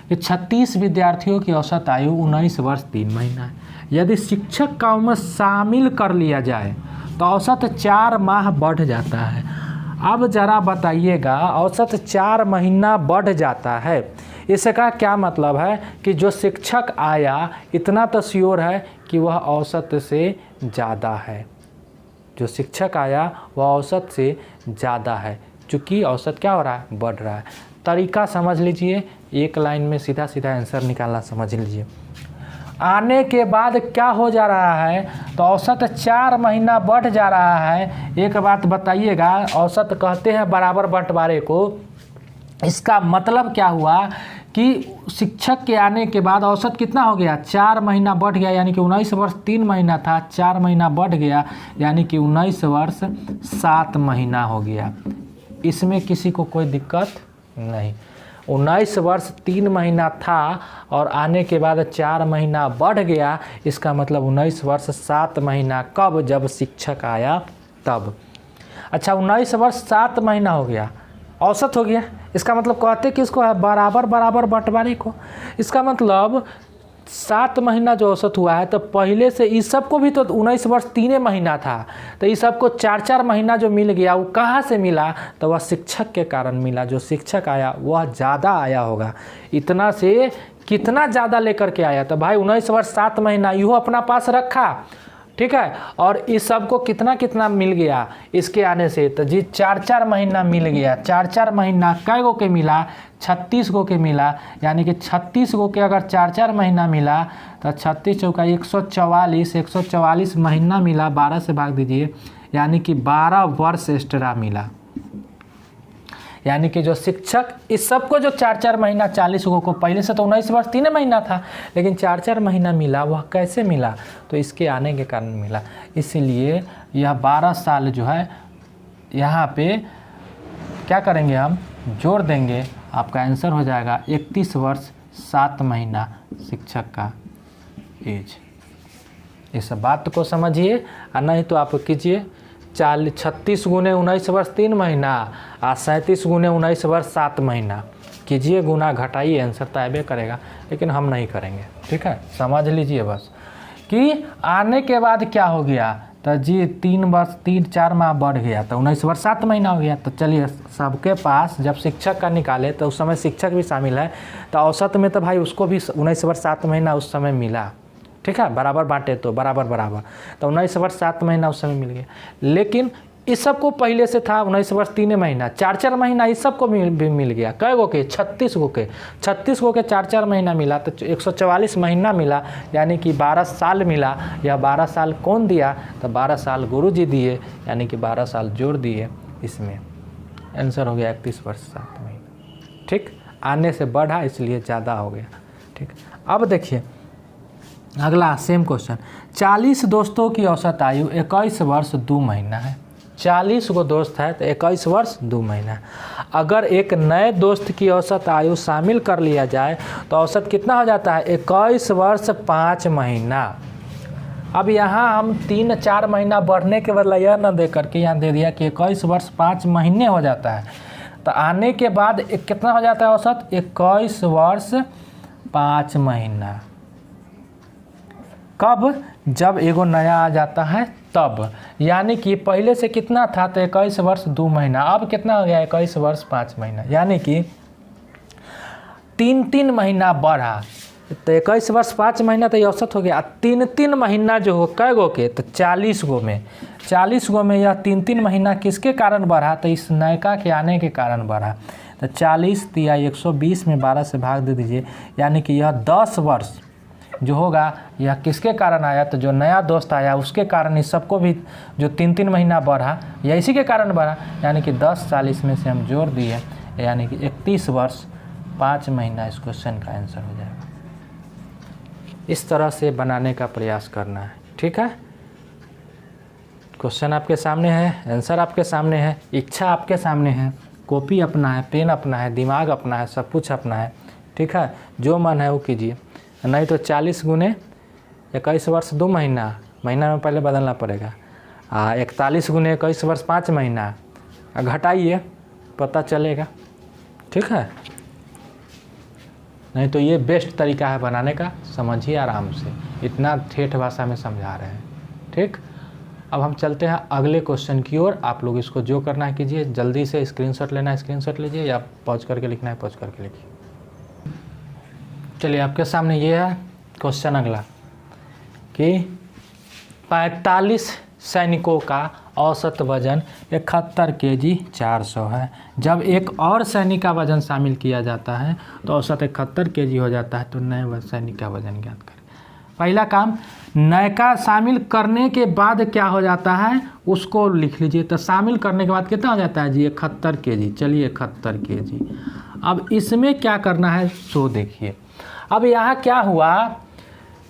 कि 36 विद्यार्थियों की औसत आयु 19 वर्ष 3 महीना है। यदि शिक्षक का उम्र शामिल कर लिया जाए तो औसत 4 माह बढ़ जाता है। अब ज़रा बताइएगा, औसत 4 महीना बढ़ जाता है, इसका क्या मतलब है कि जो शिक्षक आया इतना तो श्योर है कि वह औसत से ज़्यादा है। जो शिक्षक आया वह औसत से ज़्यादा है, चूँकि औसत क्या हो रहा है, बढ़ रहा है। तरीका समझ लीजिए, एक लाइन में सीधा सीधा आंसर निकालना समझ लीजिए। आने के बाद क्या हो जा रहा है, तो औसत 4 महीना बढ़ जा रहा है। एक बात बताइएगा, औसत कहते हैं बराबर बंटवारे को। इसका मतलब क्या हुआ कि शिक्षक के आने के बाद औसत कितना हो गया, 4 महीना बढ़ गया, यानी कि 19 वर्ष 3 महीना था, 4 महीना बढ़ गया, यानी कि 19 वर्ष 7 महीना हो गया। इसमें किसी को कोई दिक्कत नहीं। 19 वर्ष 3 महीना था और आने के बाद 4 महीना बढ़ गया, इसका मतलब 19 वर्ष 7 महीना। कब? जब शिक्षक आया तब। अच्छा, 19 वर्ष 7 महीना हो गया, औसत हो गया। इसका मतलब कहते किसको है, बराबर बराबर बंटवारे को। इसका मतलब 7 महीना जो औसत हुआ है, तो पहले से इस सबको भी तो 19 वर्ष 3 महीना था, तो इस सबको 4-4 महीना जो मिल गया, वो कहाँ से मिला, तो वह शिक्षक के कारण मिला। जो शिक्षक आया वह ज़्यादा आया होगा। इतना से कितना ज़्यादा लेकर के आया, तो भाई 19 वर्ष 7 महीना यूँ अपना पास रखा। ठीक है, और इस सबको कितना कितना मिल गया इसके आने से, तो जी 4-4 महीना मिल गया। 4-4 महीना कै गो के मिला, 36 गो के मिला, यानी कि 36 गो के अगर 4-4 महीना मिला तो 36 चौका 144 महीना मिला। 12 से भाग दीजिए, यानी कि 12 वर्ष एक्स्ट्रा मिला। यानी कि जो शिक्षक इस सबको जो 4-4 महीना 40 को, पहले से तो 19 वर्ष 3 महीना था, लेकिन 4-4 महीना मिला, वह कैसे मिला, तो इसके आने के कारण मिला। इसलिए यह 12 साल जो है, यहाँ पे क्या करेंगे, हम जोड़ देंगे, आपका आंसर हो जाएगा 31 वर्ष 7 महीना शिक्षक का एज। इस बात को समझिए, और नहीं तो आप कीजिए 36 गुने 19 वर्ष 3 महीना और 37 गुने 19 वर्ष 7 महीना कीजिए, गुना घटाइए, आंसर तो आबे करेगा, लेकिन हम नहीं करेंगे। ठीक है, समझ लीजिए बस कि आने के बाद क्या हो गया, तो जी 3-4 माह बढ़ गया, तो 19 वर्ष 7 महीना हो गया। तो चलिए, सबके पास जब शिक्षक का निकाले तो उस समय शिक्षक भी शामिल है, तो औसत में तो भाई उसको भी 19 वर्ष 7 महीना उस समय मिला। ठीक है, बराबर बांटे तो बराबर, तो 19 वर्ष 7 महीना उस समय मिल गया। लेकिन इस सबको पहले से था 19 वर्ष 3 महीना, 4-4 महीना इस सबको भी मिल गया। कै गो के, 36 गो के 4-4 महीना मिला, तो 144 महीना मिला, यानी कि 12 साल मिला। यह 12 साल कौन दिया, तो 12 साल गुरुजी दिए, यानी कि 12 साल जोड़ दिए इसमें। आंसर हो गया 31 वर्ष 7 महीना। ठीक, आने से बढ़ा इसलिए ज़्यादा हो गया। ठीक, अब देखिए अगला सेम क्वेश्चन। 40 दोस्तों की औसत आयु 21 वर्ष 2 महीना है। 40 गो दोस्त है तो 21 वर्ष 2 महीना। अगर एक नए दोस्त की औसत आयु शामिल कर लिया जाए तो औसत कितना हो जाता है, 21 वर्ष 5 महीना। अब यहाँ हम 3-4 महीना बढ़ने के बदला यह न दे करके यहाँ दे दिया कि 21 वर्ष 5 महीने हो जाता है। तो आने के बाद कितना हो जाता है औसत? 21 वर्ष 5 महीना। कब? जब एगो नया आ जाता है तब। यानी कि पहले से कितना था? तो 21 वर्ष 2 महीना। अब कितना हो गया? 21 वर्ष 5 महीना। यानी कि 3-3 महीना बढ़ा। तो 21 वर्ष 5 महीना तो ये औसत हो गया। 3-3 महीना जो हो कै गो के? तो 40 गो में। 40 गो में यह 3-3 महीना किसके कारण बढ़ा? तो इस नयका के आने के कारण बढ़ा। तो 40 या 120 में 12 से भाग दे दीजिए। यानी कि यह 10 वर्ष जो होगा यह किसके कारण आया? तो जो नया दोस्त आया उसके कारण इस सबको भी जो 3-3 महीना बढ़ा या इसी के कारण बढ़ा। यानी कि 10 साल इसमें से हम जोड़ दिए, यानी कि 31 वर्ष 5 महीना इस क्वेश्चन का आंसर हो जाएगा। इस तरह से बनाने का प्रयास करना है, ठीक है। क्वेश्चन आपके सामने है, आंसर आपके सामने है, इच्छा आपके सामने है, कॉपी अपना है, पेन अपना है, दिमाग अपना है, सब कुछ अपना है, ठीक है। जो मन है वो कीजिए, नहीं तो 40 गुने 21 वर्ष 2 महीना, महीना में पहले बदलना पड़ेगा। 41 गुने 21 वर्ष 5 महीना, घटाइए पता चलेगा, ठीक है। नहीं तो ये बेस्ट तरीका है बनाने का, समझिए आराम से, इतना ठेठ भाषा में समझा रहे हैं, ठीक। अब हम चलते हैं अगले क्वेश्चन की ओर। आप लोग इसको जो करना है कीजिए, जल्दी से स्क्रीनशॉट लेना है स्क्रीनशॉट लीजिए, या पॉज करके लिखना है पॉज करके लिखिए। चलिए आपके सामने ये है क्वेश्चन अगला कि 45 सैनिकों का औसत वजन 71 kg 400 है। जब एक और सैनिक का वजन शामिल किया जाता है तो औसत 71 kg हो जाता है। तो नए सैनिक का वजन ज्ञात करें। पहला काम, नयका शामिल करने के बाद क्या हो जाता है उसको लिख लीजिए। तो शामिल करने के बाद कितना हो जाता है जी? 71 kg। चलिए 71 kg। अब इसमें क्या करना है सो देखिए। अब यहाँ क्या हुआ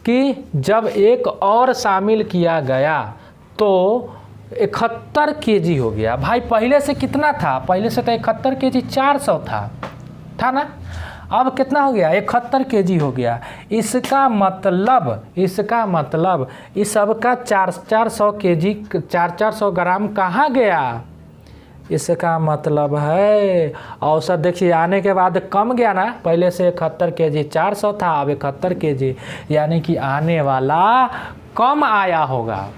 कि जब एक और शामिल किया गया तो 71 kg हो गया। भाई पहले से कितना था? पहले से तो 71 kg 400 था ना। अब कितना हो गया? 71 kg हो गया। इसका मतलब इस सब का 400 kg 400 ग्राम कहाँ गया? इसका मतलब है औसत देखिए आने के बाद कम गया ना। पहले से 71 kg 400 था, अब 71 kg, यानी कि आने वाला कम आया होगा।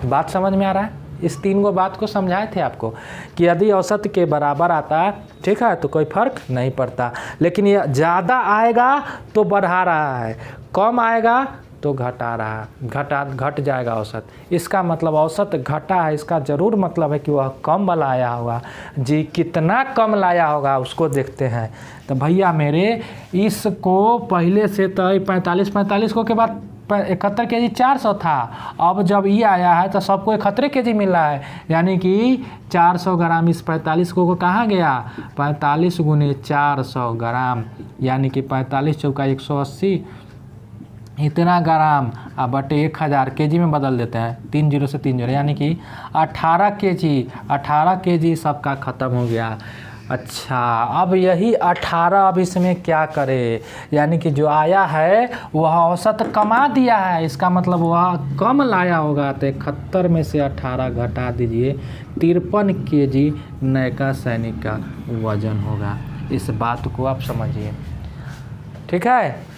बात समझ में आ रहा है? इस 3 गो बात को समझाए थे आपको कि यदि औसत के बराबर आता है, ठीक है, तो कोई फर्क नहीं पड़ता। लेकिन ये ज़्यादा आएगा तो बढ़ा रहा है, कम आएगा तो घटा रहा है, घट जाएगा औसत। इसका मतलब औसत घटा है, इसका ज़रूर मतलब है कि वह कम वाला आया होगा। जी कितना कम लाया होगा उसको देखते हैं। तो भैया मेरे इसको पहले से तो 45 को के बाद 71 kg 400 था। अब जब ये आया है तो सबको 71 kg मिल रहा है, यानी कि 400 ग्राम इस 45 को कहाँ गया? 45 गुने 400 ग्राम, यानी कि 45 चौका 180 इतना ग्राम। अब बटे 1000 kg में बदल देते हैं, 3 0 से 3 0, यानी कि 18 kg सबका ख़त्म हो गया। अच्छा, अब यही 18 अब इसमें क्या करे? यानी कि जो आया है वह औसत कमा दिया है, इसका मतलब वह कम लाया होगा। तो 71 में से 18 घटा दीजिए, 53 kg नयका सैनिक का वजन होगा। इस बात को आप समझिए, ठीक है।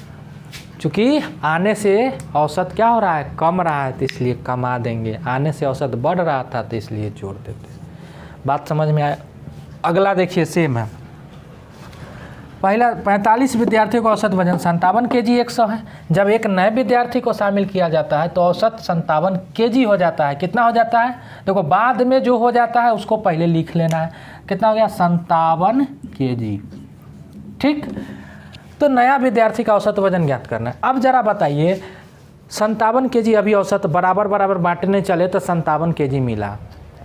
चूँकि आने से औसत क्या हो रहा है? कम रहा है, तो इसलिए कमा देंगे। आने से औसत बढ़ रहा था तो इसलिए जोड़ देते। बात समझ में आया? अगला देखिए सेम है। पहला 45 विद्यार्थियों का औसत वजन 57 kg 100 है। जब एक नए विद्यार्थी को शामिल किया जाता है तो औसत 57 kg हो जाता है। कितना हो जाता है? देखो बाद में जो हो जाता है उसको पहले लिख लेना है। कितना हो गया? 57 kg, ठीक। तो नया विद्यार्थी का औसत वजन ज्ञात करना है। अब जरा बताइए 57 kg अभी औसत बराबर बांटने चले तो 57 kg मिला,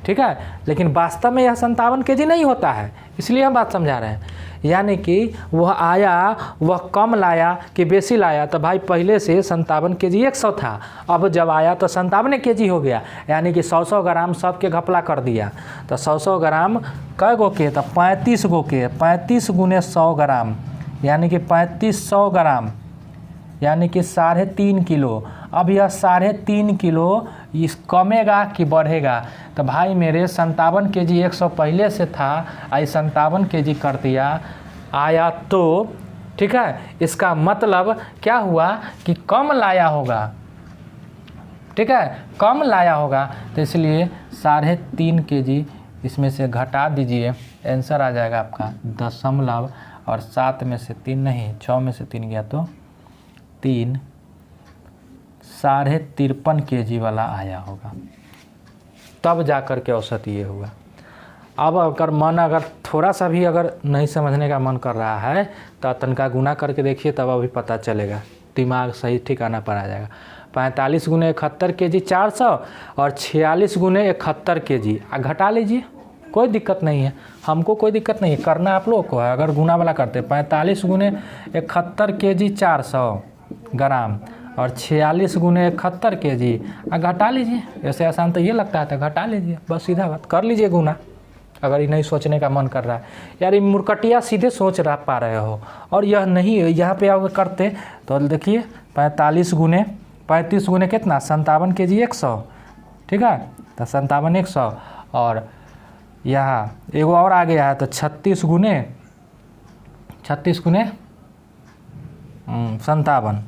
ठीक है। लेकिन वास्तव में यह 57 kg नहीं होता है, इसलिए हम बात समझा रहे हैं। यानी कि वह आया, वह कम लाया कि बेसी लाया? तो भाई पहले से 57 kg 100 था, अब जब आया तो 57 kg हो गया, यानी कि 100 ग्राम सबके घपला कर दिया। तो 100 ग्राम कै गो के? तो 35 गो के। 35 गुने 100 ग्राम, यानी कि 3500 ग्राम, यानी कि 3.5 किलो। अब यह 3.5 किलो इस कमेगा कि बढ़ेगा? तो भाई मेरे 57 kg 100 पहले से था, आई 57 kg कर दिया आया, तो ठीक है, इसका मतलब क्या हुआ कि कम लाया होगा, ठीक है, कम लाया होगा। तो इसलिए 3.5 kg इसमें से घटा दीजिए, आंसर आ जाएगा आपका 0.7 और 7 में से 3 नहीं, 6 में से 3 गया तो 3, 53.5 kg वाला आया होगा, तब जा कर के औसत ये हुआ। अब अगर थोड़ा सा भी अगर नहीं समझने का मन कर रहा है तो तनका गुना करके देखिए, तब अभी पता चलेगा, दिमाग सही ठिकाना पर आ जाएगा। 45 × 71 kg 400 और 46 × 71 kg घटा लीजिए, कोई दिक्कत नहीं है, हमको कोई दिक्कत नहीं है, करना आप लोग को है। अगर गुना वाला करते 45 × 71 kg 400 ग्राम और 46 × 71 kg घटा लीजिए। ऐसे आसान तो ये लगता है, तो घटा लीजिए, बस सीधा बात कर लीजिए गुना, अगर ये नहीं सोचने का मन कर रहा है। यार ये मुर्कटिया सीधे सोच पा रहे हो और यह नहीं, यहाँ पे अगर करते तो देखिए 45 × 35 × कितना 57 kg 100, ठीक है, तो 57 100 और यहाँ एगो और आ गया है तो 36 × 57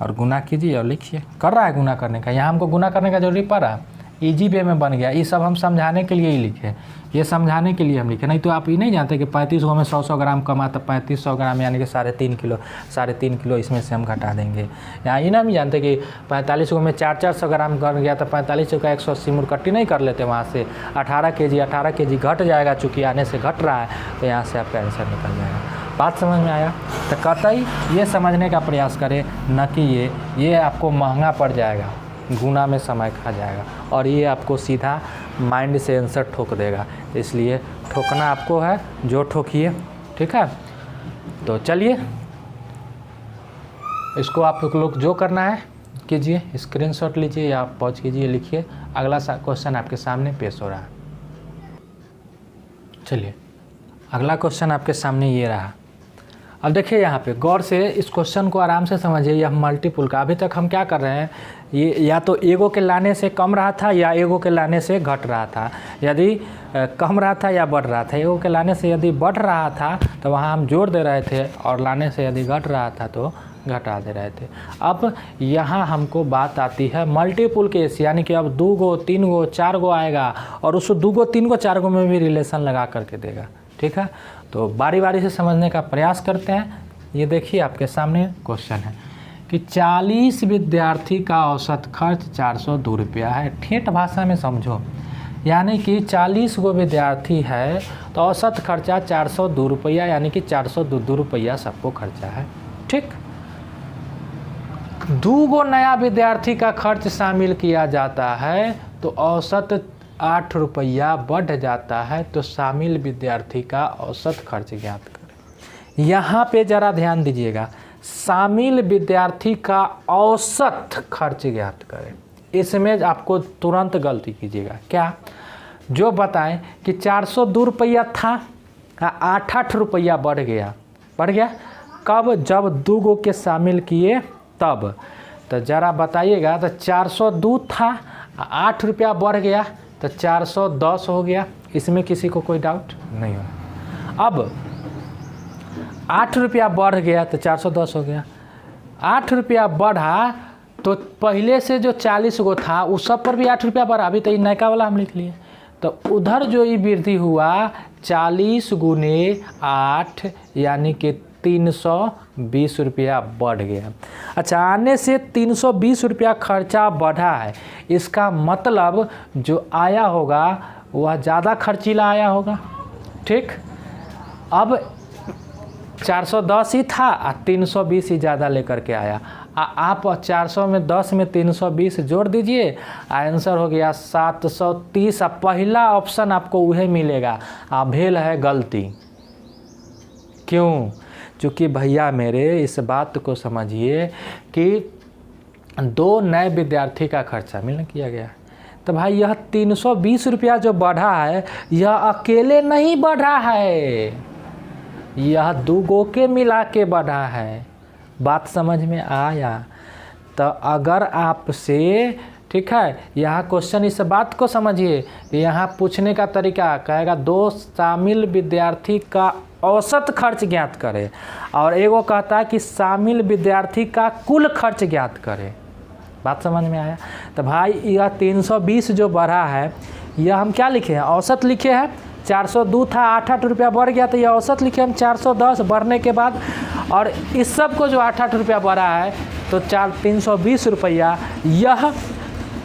और गुना कीजिए और लिखिए। कर रहा है गुना करने का, यहाँ हमको गुना करने का जरूरी पड़ा, इजी वे में बन गया। ये सब हम समझाने के लिए ही लिखे, ये समझाने के लिए हम लिखे, नहीं तो आप ये नहीं जानते कि 35 में 100 ग्राम कमा तो 3500 ग्राम यानी कि 3.5 किलो, 3.5 किलो इसमें से हम घटा देंगे। यहाँ ये नहीं जानते कि 45 में 400 ग्राम कर गया तो 45 का 180 मुरकट्टी नहीं कर लेते, वहाँ से 18 kg घट जाएगा, चूँकि आने से घट रहा है, तो यहाँ से आपका आंसर निकल जाएगा। बात समझ में आया? तो कतई ये समझने का प्रयास करें, न कि ये आपको महंगा पड़ जाएगा, गुना में समय खा जाएगा और ये आपको सीधा माइंड से आंसर ठोक देगा। इसलिए ठोकना आपको है, जो ठोकिए, ठीक है। तो चलिए इसको आप लोग जो करना है कीजिए, स्क्रीनशॉट लीजिए या पॉज कीजिए, लिखिए। अगला क्वेश्चन आपके सामने पेश हो रहा है। चलिए अगला क्वेश्चन आपके सामने ये रहा। अब देखिए यहाँ पे गौर से इस क्वेश्चन को आराम से समझिए। यह मल्टीपुल का, अभी तक हम क्या कर रहे हैं, ये या तो एगो के लाने से कम रहा था या एगो के लाने से घट रहा था। यदि कम रहा था या बढ़ रहा था, एगो के लाने से यदि बढ़ रहा था तो वहाँ हम जोड़ दे रहे थे, और लाने से यदि घट रहा था तो घटा दे रहे थे। अब यहाँ हमको बात आती है मल्टीपुल केस, यानी कि अब 2 गो 3 गो 4 गो आएगा और उस 2 गो 3 गो 4 गो में भी रिलेशन लगा करके देगा, ठीक है। तो बारी बारी से समझने का प्रयास करते हैं। ये देखिए आपके सामने क्वेश्चन है कि 40 विद्यार्थी का औसत खर्च 402 रुपया है। ठेठ भाषा में समझो, यानी कि 40 गो विद्यार्थी है तो औसत खर्चा 402 रुपया, यानी कि 402 रुपया सबको खर्चा है, ठीक। 2 गो नया विद्यार्थी का खर्च शामिल किया जाता है तो औसत 8 रुपया बढ़ जाता है, तो शामिल विद्यार्थी का औसत खर्च ज्ञात करें। यहाँ पे ज़रा ध्यान दीजिएगा, शामिल विद्यार्थी का औसत खर्च ज्ञात करें। इसमें आपको तुरंत गलती कीजिएगा, क्या, जो बताएं कि 402 रुपया था, 8 रुपया बढ़ गया कब, जब 2 गो के शामिल किए तब। तो ज़रा बताइएगा, तो 402 था, 8 रुपया बढ़ गया तो 410 हो गया। इसमें किसी को कोई डाउट नहीं हो। अब 8 रुपया बढ़ गया तो 410 हो गया। 8 रुपया बढ़ा तो पहले से जो 40 गो था उस सब पर भी 8 रुपया बढ़ा। अभी तो ये नयका वाला हम लिख लिए, तो उधर जो ये वृद्धि हुआ 40 × 8 यानी कि 320 रुपया बढ़ गया। अच्छा, आने से 320 रुपया खर्चा बढ़ा है, इसका मतलब जो आया होगा वह ज़्यादा खर्चीला आया होगा, ठीक। अब 410 ही था और 320 ही ज़्यादा लेकर के आया। आप 400 में 10 में 320 जोड़ दीजिए, आंसर हो गया 730। पहला ऑप्शन आपको वही मिलेगा। भेल है गलती, क्यों? चूँकि भैया मेरे इस बात को समझिए कि 2 नए विद्यार्थी का खर्चा मिल किया गया, तो भाई यह 320 रुपया जो बढ़ा है यह अकेले नहीं बढ़ा है, यह 2 गो के मिला के बढ़ा है। बात समझ में आया? तो अगर आपसे, ठीक है, यहाँ क्वेश्चन इस बात को समझिए, यहाँ पूछने का तरीका कहेगा 2 शामिल विद्यार्थी का औसत खर्च ज्ञात करें, और एगो कहता है कि शामिल विद्यार्थी का कुल खर्च ज्ञात करें। बात समझ में आया? तो भाई यह 320 जो बढ़ा है, यह हम क्या लिखे हैं? औसत लिखे हैं। 402 था, 8 रुपया बढ़ गया, तो यह औसत लिखे हम 410 बढ़ने के बाद, और इस सब को जो 8 रुपया बढ़ा है तो 320 रुपया यह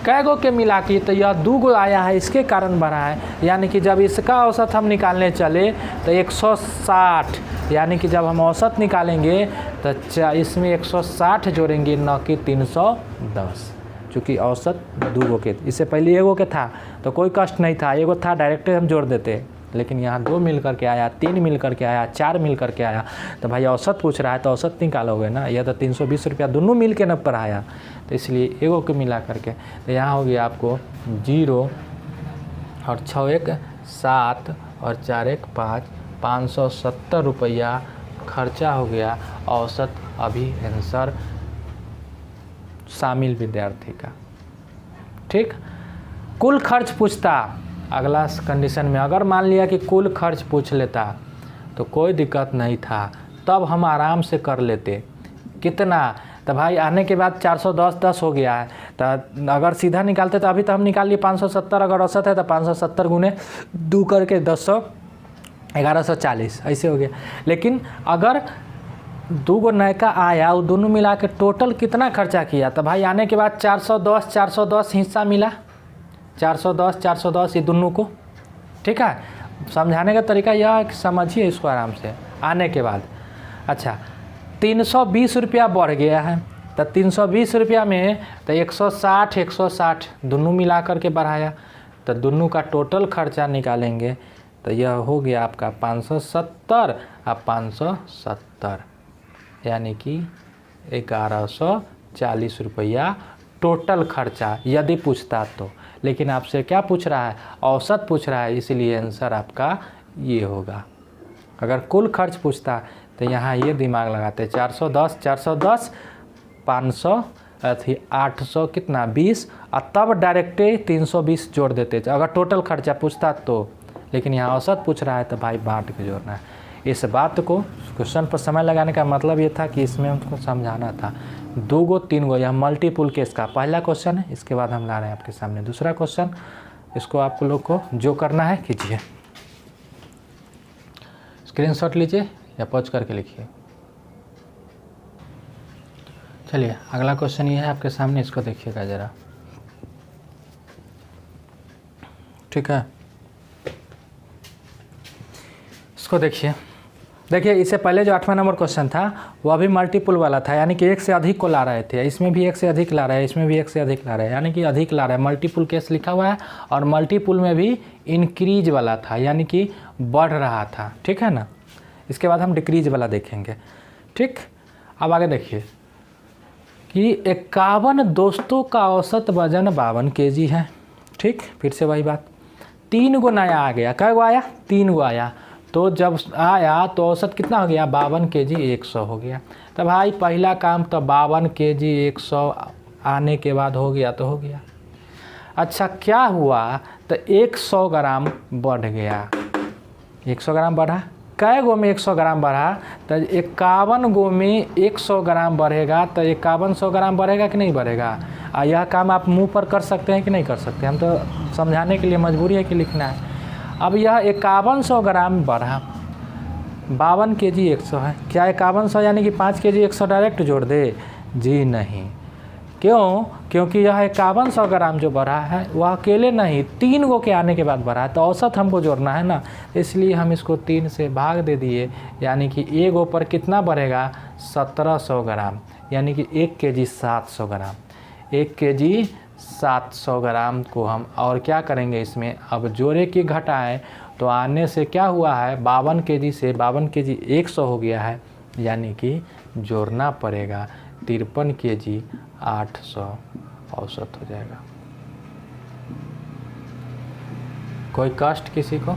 कैगो के मिला के, तो यह 2 गो आया है, इसके कारण बढ़ा है। यानी कि जब इसका औसत हम निकालने चले तो 160, यानी कि जब हम औसत निकालेंगे तो इसमें 160 जोड़ेंगे, न कि 310, चूँकि औसत 2 गो के, इससे पहले एगो के था तो कोई कष्ट नहीं था, एगो था डायरेक्ट हम जोड़ देते, लेकिन यहाँ 2 मिल करके आया, 3 मिल करके आया, 4 मिल करके आया, तो भाई औसत पूछ रहा है तो औसत निकालोगे ना। यह तो 320 रुपया दोनों मिल के न पढ़ाया, तो इसलिए एगो को मिला करके, तो यहाँ हो गया आपको 0 और 6 1 7 और 4 1 5, 570 रुपया खर्चा हो गया औसत अभी आंसर शामिल विद्यार्थी का। ठीक, कुल खर्च पूछता अगला कंडीशन में, अगर मान लिया कि कुल खर्च पूछ लेता तो कोई दिक्कत नहीं था, तब हम आराम से कर लेते। कितना? तो भाई आने के बाद 410 10 हो गया है, तो अगर सीधा निकालते तो अभी तो हम निकाल लिए 570, अगर औसत है तो 570 गुने 2 करके 10 1140 ऐसे हो गया। लेकिन अगर 2 गो नयका आया, वो दोनों मिला के टोटल कितना खर्चा किया, तो भाई आने के बाद 410 410 हिस्सा मिला, 410 410 ये दोनों को। ठीक है, समझाने का तरीका यह समझिए इसको आराम से। आने के बाद अच्छा 320 रुपया बढ़ गया है, तो 320 रुपया में तो 160 160 दोनों मिला करके बढ़ाया, तो दोनों का टोटल खर्चा निकालेंगे तो यह हो गया आपका 570 और 570, यानी कि 1140 रुपया टोटल खर्चा यदि पूछता तो। लेकिन आपसे क्या पूछ रहा है? औसत पूछ रहा है, इसलिए आंसर आपका ये होगा। अगर कुल खर्च पूछता तो यहाँ ये दिमाग लगाते 410 410 500 800 कितना 20, और तब डायरेक्ट 320 जोड़ देते अगर टोटल खर्चा पूछता तो। लेकिन यहाँ औसत पूछ रहा है तो भाई बांट के जोड़ना है। इस बात को क्वेश्चन पर समय लगाने का मतलब ये था कि इसमें हमको समझाना था 2 गो 3 गो, यह मल्टीपुल केस का पहला क्वेश्चन है। इसके बाद हम ला रहे हैं आपके सामने दूसरा क्वेश्चन। इसको आप लोग को जो करना है कीजिए, स्क्रीनशॉट लीजिए या पॉज करके लिखिए। चलिए अगला क्वेश्चन ये है आपके सामने, इसको देखिएगा ज़रा। ठीक है, इसको देखिए। इससे पहले जो 8वां नंबर क्वेश्चन था वो अभी मल्टीपुल वाला था, यानी कि 1 से अधिक को ला रहे थे। इसमें भी 1 से अधिक ला रहे हैं, इसमें भी 1 से अधिक ला रहे हैं, यानी कि अधिक ला रहे हैं। मल्टीपुल केस लिखा हुआ है, और मल्टीपुल में भी इंक्रीज वाला था, यानी कि बढ़ रहा था। ठीक है ना। इसके बाद हम डिक्रीज वाला देखेंगे। ठीक, अब आगे देखिए कि 51 दोस्तों का औसत वजन 52 kg है। ठीक, फिर से वही बात, 3 गो नया आ गया। कै गो आया? 3 गो आया। तो जब आया तो औसत कितना हो गया? 52 kg 100 हो गया। तो भाई पहला काम तो 52 kg 100 आने के बाद हो गया तो हो गया। अच्छा क्या हुआ? तो 100 ग्राम बढ़ गया। 100 ग्राम बढ़ा। कै गो में 100 ग्राम बढ़ा? तो 51 गो में 100 ग्राम बढ़ेगा, तो 5100 ग्राम बढ़ेगा कि नहीं बढ़ेगा? यह काम आप मुंह पर कर सकते हैं कि नहीं कर सकते? हम तो समझाने के लिए मजबूरी है कि लिखना है। अब यह 5100 ग्राम बढ़ा, 52 kg 100 है। क्या 5100 यानी कि 5 kg 100 डायरेक्ट जोड़ दे? जी नहीं। क्यों? क्योंकि यह 5100 ग्राम जो बढ़ा है वह अकेले नहीं, 3 गो के आने के बाद बढ़ा है, तो औसत हमको जोड़ना है ना, इसलिए हम इसको 3 से भाग दे दिए। यानी कि 1 गो पर कितना बढ़ेगा? 1700 ग्राम, यानी कि 1 kg 700 ग्राम। 1 kg 700 ग्राम को हम और क्या करेंगे इसमें? अब जोड़े की घटाएं तो आने से क्या हुआ है? 52 kg से 52 kg 100 हो गया है, यानी कि जोड़ना पड़ेगा 53 kg 800 औसत हो जाएगा। कोई कष्ट किसी को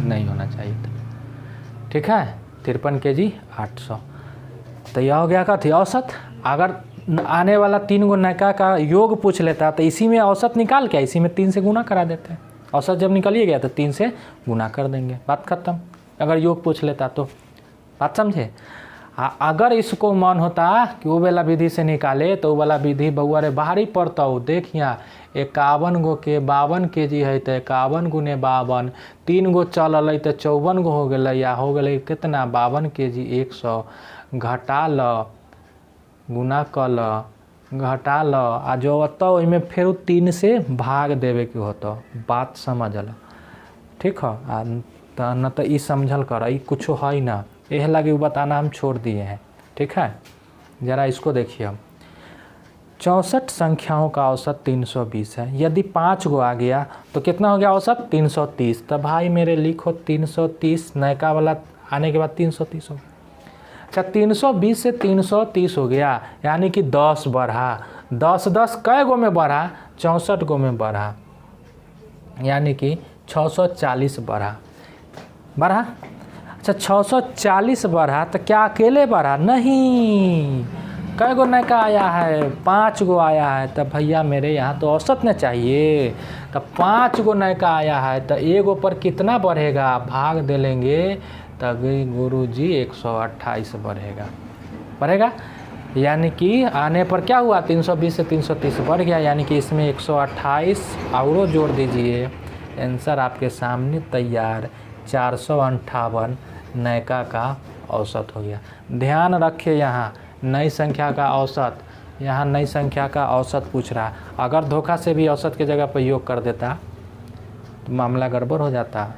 नहीं होना चाहिए था। ठीक है, 53 kg 800, तो यह हो गया का थी औसत। अगर आने वाला 3 गो नयका का योग पूछ लेता तो इसी में औसत निकाल के इसी में 3 से गुना करा देते हैं। औसत जब निकल ही गया तो 3 से गुना कर देंगे, बात खत्म। अगर योग पूछ लेता तो, बात समझे। अगर इसको मन होता कि वो वाला विधि से निकाले तो वो वाला विधि बउआ रे बाहरी पड़ता हो। देख यहाँ 51 गो के 52 kg है तो 51 गुने 52, 3 गो चल तो 54 गो हो गए, या हो गए कितना 52 kg 100, घटा ल गुना कल घटा ल आ जो होता ओहिमे फिर 3 से भाग देवे के होता। बात समझ ल, ठीक है। न तो ई समझल कर, ई कुछ है ना, यह लगे बताना हम छोड़ दिए हैं, ठीक है। ज़रा इसको देखिए, 64 संख्याओं का औसत 320 है। यदि 5 गो आ गया तो कितना हो गया औसत 330। तो भाई मेरे लिखो 330, नयका वाला आने के बाद 330 हो गया। अच्छा 320 से 330 हो गया, यानी कि 10 बढ़ा। 10 कै गो में बढ़ा, 64 गो में बढ़ा, यानी कि 640 बढ़ा। अच्छा 640 बढ़ा तो क्या अकेले बढ़ा? नहीं, कै गो नयका आया है? 5 गो आया है। तब भैया मेरे यहाँ तो औसत न चाहिए। तब 5 गो नयका आया है तो एगो पर कितना बढ़ेगा? भाग दे लेंगे तब गुरुजी 128 बढ़ेगा। यानी कि आने पर क्या हुआ? 320 से 330 बढ़ गया, यानी कि इसमें 128 और जोड़ दीजिए। आंसर आपके सामने तैयार, 458 नयका का औसत हो गया। ध्यान रखिए यहाँ नई संख्या का औसत, यहाँ नई संख्या का औसत पूछ रहा। अगर धोखा से भी औसत के जगह पर योग कर देता तो मामला गड़बड़ हो जाता।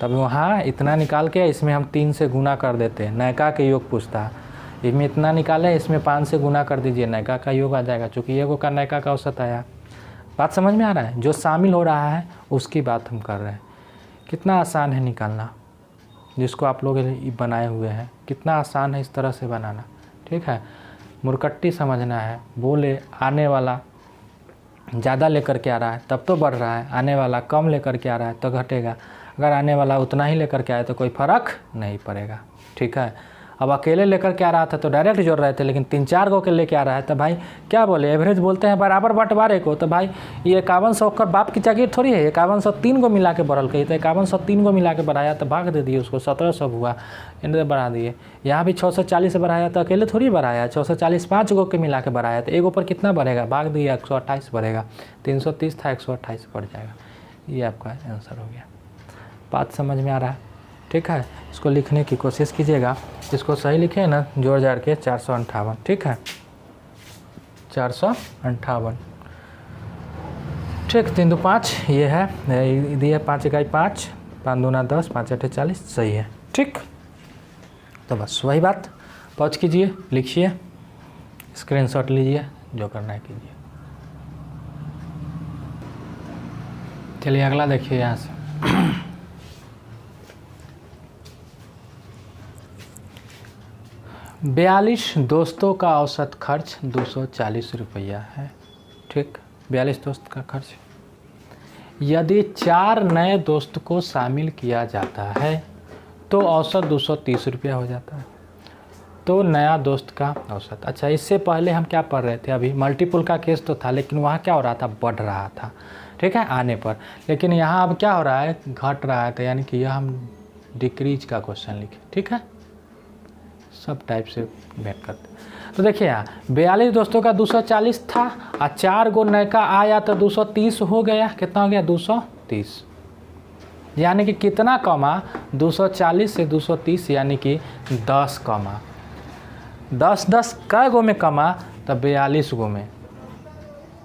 तब वहाँ इतना निकाल के इसमें हम 3 से गुना कर देते, नयका के योग पूछता। इसमें इतना निकाले, इसमें 5 से गुना कर दीजिए, नयका का योग आ जाएगा, चूँकि एगो का नयका का औसत आया। बात समझ में आ रहा है? जो शामिल हो रहा है उसकी बात हम कर रहे हैं। कितना आसान है निकालना, जिसको आप लोग बनाए हुए हैं, कितना आसान है इस तरह से बनाना, ठीक है। मुरकट्टी समझना है। बोले आने वाला ज़्यादा लेकर के आ रहा है तब तो बढ़ रहा है, आने वाला कम लेकर के आ रहा है तो घटेगा। अगर आने वाला उतना ही लेकर के आए तो कोई फ़र्क नहीं पड़ेगा, ठीक है। अब अकेले लेकर के आ रहा था तो डायरेक्ट जोड़ रहे थे, लेकिन 3-4 गो के लेके आ रहा है तो भाई क्या बोले, एवरेज बोलते हैं बराबर बंटवारे को। तो भाई ये 5100 का बाप की जागीर थोड़ी है, 5100 3 गो मिला के बढ़ल कही, तो 5100 3 गो मिला के बढ़ाया तो भाग दे दिए उसको, 1700 हुआ, इन्हें बढ़ा दिए। यहाँ भी 640 बढ़ाया तो अकेले थोड़ी बढ़ाया, 640 5 गो के मिला के बढ़ाया तो एगो पर कितना बढ़ेगा? भाग दिए 128 बढ़ेगा। 330 था 128 बढ़ जाएगा। ये आपका आंसर हो गया। बात समझ में आ रहा है, ठीक है। इसको लिखने की कोशिश कीजिएगा, इसको सही लिखे ना जोड़ जाड़ के 458, ठीक है, 458, ठीक। 3 2 5 ये है, दिए 5 1 5, 5 2 10, 5 8 40, सही है, ठीक। तो बस वही बात, पॉज कीजिए, लिखिए, स्क्रीनशॉट लीजिए, जो करना है कीजिए। चलिए अगला देखिए यहाँ से। 42 दोस्तों का औसत खर्च 240 रुपया है, ठीक। 42 दोस्त का खर्च। यदि 4 नए दोस्त को शामिल किया जाता है तो औसत 230 रुपया हो जाता है। तो नया दोस्त का औसत। अच्छा इससे पहले हम क्या पढ़ रहे थे? अभी मल्टीपल का केस तो था, लेकिन वहाँ क्या हो रहा था? बढ़ रहा था, ठीक है, आने पर। लेकिन यहाँ अब क्या हो रहा है? घट रहा है। तो यानी कि यह हम डिक्रीज का क्वेश्चन लिखे, ठीक है, सब टाइप से भेंट करते। तो देखिए यहाँ 42 दोस्तों का 240 था और 4 गो नयका आया तो 230 हो गया। कितना हो गया? 230। यानी कि कितना कमा? 240 से 230, यानी कि 10 कमा। 10 कै गो में कमा? तब 42 गो में।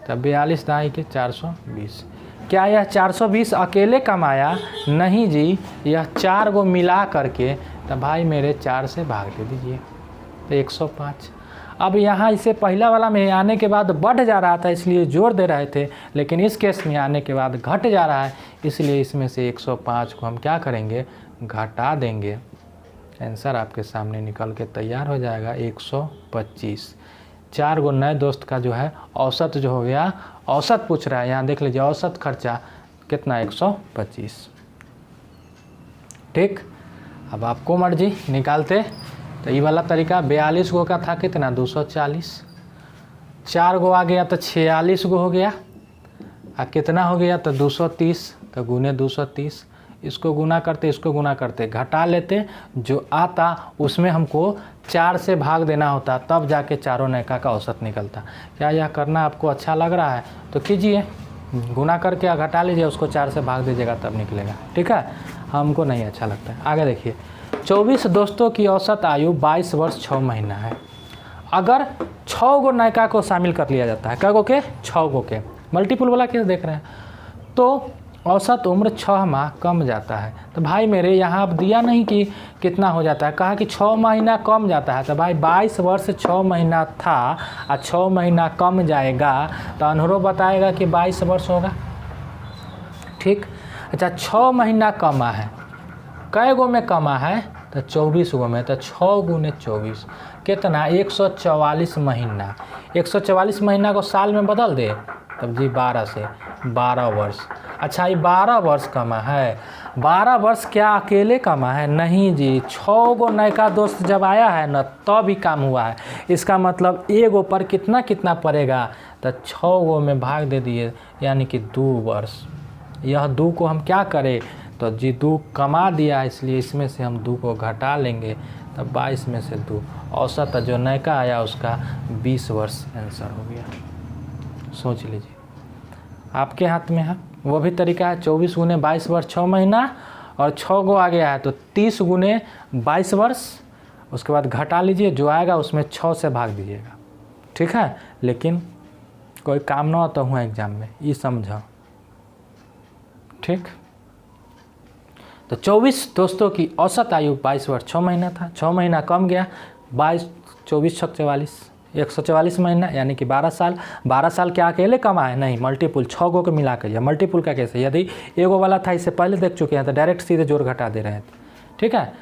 तब 42 दाई के 420। क्या यह 420 अकेले कमाया? नहीं जी, यह 4 गो मिला करके। तो भाई मेरे 4 से भाग दे दीजिए तो 105। अब यहाँ इसे पहला वाला में आने के बाद बढ़ जा रहा था इसलिए जोड़ दे रहे थे, लेकिन इस केस में आने के बाद घट जा रहा है, इसलिए इसमें से 105 को हम क्या करेंगे? घटा देंगे। आंसर आपके सामने निकल के तैयार हो जाएगा 125। 4 गो नए दोस्त का जो है औसत जो हो गया, औसत पूछ रहा है, यहाँ देख लीजिए औसत खर्चा कितना? 125, ठीक। अब आपको मर्जी निकालते। तो ये वाला तरीका 42 गो का था कितना? 240। 4 गो आ गया तो 46 गो हो गया। और कितना हो गया तो 230, तो गुने 230, इसको गुना करते इसको गुना करते घटा लेते, जो आता उसमें हमको 4 से भाग देना होता, तब जाके चारों नयका का औसत निकलता। क्या यह करना आपको अच्छा लग रहा है तो कीजिए, गुना करके घटा लीजिए, उसको 4 से भाग दीजिएगा तब निकलेगा। ठीक है, हमको नहीं अच्छा लगता है। आगे देखिए, 24 दोस्तों की औसत आयु 22 वर्ष 6 महीना है। अगर 6 गो नयका को शामिल कर लिया जाता है, क्या गो के 6 गो के, मल्टीपुल वाला केस देख रहे हैं, तो औसत उम्र 6 माह कम जाता है। तो भाई मेरे यहाँ अब दिया नहीं कि कितना हो जाता है, कहा कि 6 महीना कम जाता है। तो भाई 22 वर्ष 6 महीना था और 6 महीना कम जाएगा, तो अनहरो बताएगा कि 22 वर्ष होगा। ठीक, अच्छा 6 महीना कमा है, कै गो में कमा है तो 24 गो में, तो 6 गुने 24 कितना 144 महीना। 144 महीना को साल में बदल दे तब जी 12 से 12 वर्ष। अच्छा ये 12 वर्ष कमा है, 12 वर्ष क्या अकेले कमा है? नहीं जी, 6 गो नयका दोस्त जब आया है न तब भी काम हुआ है। इसका मतलब एगो पर कितना कितना पड़ेगा, तो 6 गो में भाग दे दिए, यानी कि 2 वर्ष। यह 2 को हम क्या करें, तो जी 2 कमा दिया, इसलिए इसमें से हम 2 को घटा लेंगे, तब 22 में से 2, औसत जो नयका आया उसका 20 वर्ष आंसर हो गया। सोच लीजिए, आपके हाथ में है। वो भी तरीका है, 24 गुने 22 वर्ष 6 महीना, और 6 गो आ गया है तो 30 गुने 22 वर्ष, उसके बाद घटा लीजिए, जो आएगा उसमें 6 से भाग दीजिएगा। ठीक है, लेकिन कोई काम ना होता हुआ एग्जाम में, ये समझो। ठीक, तो 24 दोस्तों की औसत आयु 22 वर्ष 6 महीना था, 6 महीना कम गया, 22 24 6 44 144 महीना, यानी कि 12 साल। 12 साल क्या अकेले कमा है? नहीं, मल्टीपुल 6 गो को मिला कर, मल्टीपुल का कैसे, यदि एगो वाला था इससे पहले देख चुके हैं तो डायरेक्ट सीधे जोड़ घटा दे रहे थे। ठीक है,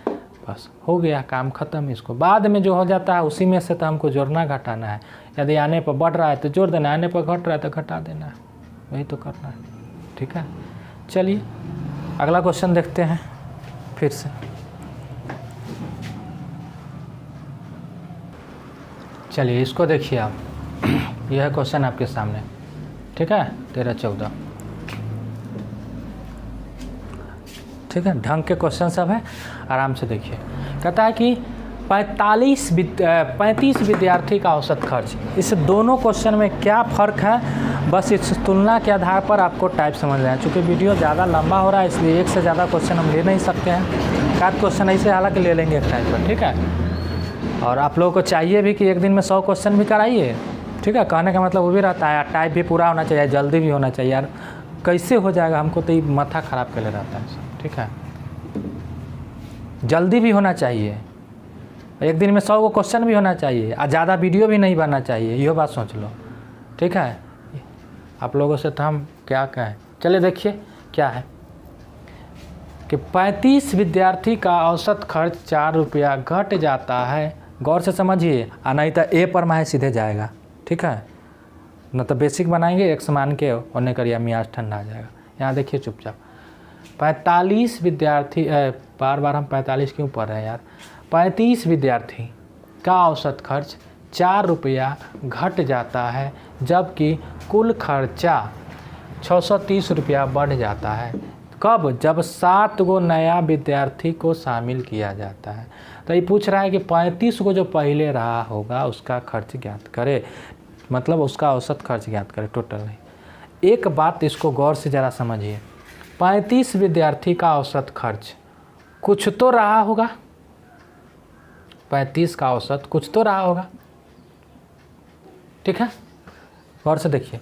बस हो गया काम खत्म। इसको बाद में जो हो जाता है उसी में से तो हमको जोड़ना घटाना है। यदि आने पर बढ़ रहा है तो जोड़ देना, आने पर घट रहा है तो घटा देना है, वही तो करना है। ठीक है, चलिए अगला क्वेश्चन देखते हैं फिर से। चलिए इसको देखिए आप, यह क्वेश्चन आपके सामने। ठीक है, 13 14। ठीक है, ढंग के क्वेश्चन सब है, आराम से देखिए। कहता है कि 35 विद्यार्थी का औसत खर्च। इस दोनों क्वेश्चन में क्या फ़र्क है, बस इस तुलना के आधार पर आपको टाइप समझ रहे हैं। चूँकि वीडियो ज़्यादा लंबा हो रहा है इसलिए एक से ज़्यादा क्वेश्चन हम ले नहीं सकते हैं। 7 क्वेश्चन ऐसे हालांकि ले लेंगे एक टाइप पर। ठीक है, और आप लोगों को चाहिए भी कि एक दिन में 100 क्वेश्चन भी कराइए। ठीक है, कहने का मतलब वो भी रहता है, टाइप भी पूरा होना चाहिए, जल्दी भी होना चाहिए। यार कैसे हो जाएगा, हमको तो ये माथा ख़राब कर ले रहता है। ठीक है, जल्दी भी होना चाहिए, एक दिन में 100 को क्वेश्चन भी होना चाहिए, और ज़्यादा वीडियो भी नहीं बनना चाहिए, यह बात सोच लो। ठीक है, आप लोगों से तो हम क्या कहें। चलिए देखिए क्या है कि 35 विद्यार्थी का औसत खर्च 4 रुपया घट जाता है। गौर से समझिए, और नहीं तो ए पर माहे सीधे जाएगा। ठीक है, न तो बेसिक बनाएंगे एक समान के और नहीं करिए मियाज ठंडा आ जाएगा। यहाँ देखिए चुपचाप, 45 विद्यार्थी, बार बार हम 45 क्यों पढ़ रहे हैं यार। 35 विद्यार्थी का औसत खर्च 4 रुपया घट जाता है, जबकि कुल खर्चा 630 रुपया बढ़ जाता है। कब? जब 7 गो नया विद्यार्थी को शामिल किया जाता है। तो ये पूछ रहा है कि 35 को जो पहले रहा होगा उसका खर्च ज्ञात करे, मतलब उसका औसत खर्च ज्ञात करे, टोटल नहीं। एक बात इसको गौर से ज़रा समझिए, 35 विद्यार्थी का औसत खर्च कुछ तो रहा होगा, 35 का औसत कुछ तो रहा होगा। ठीक है, गौर से देखिए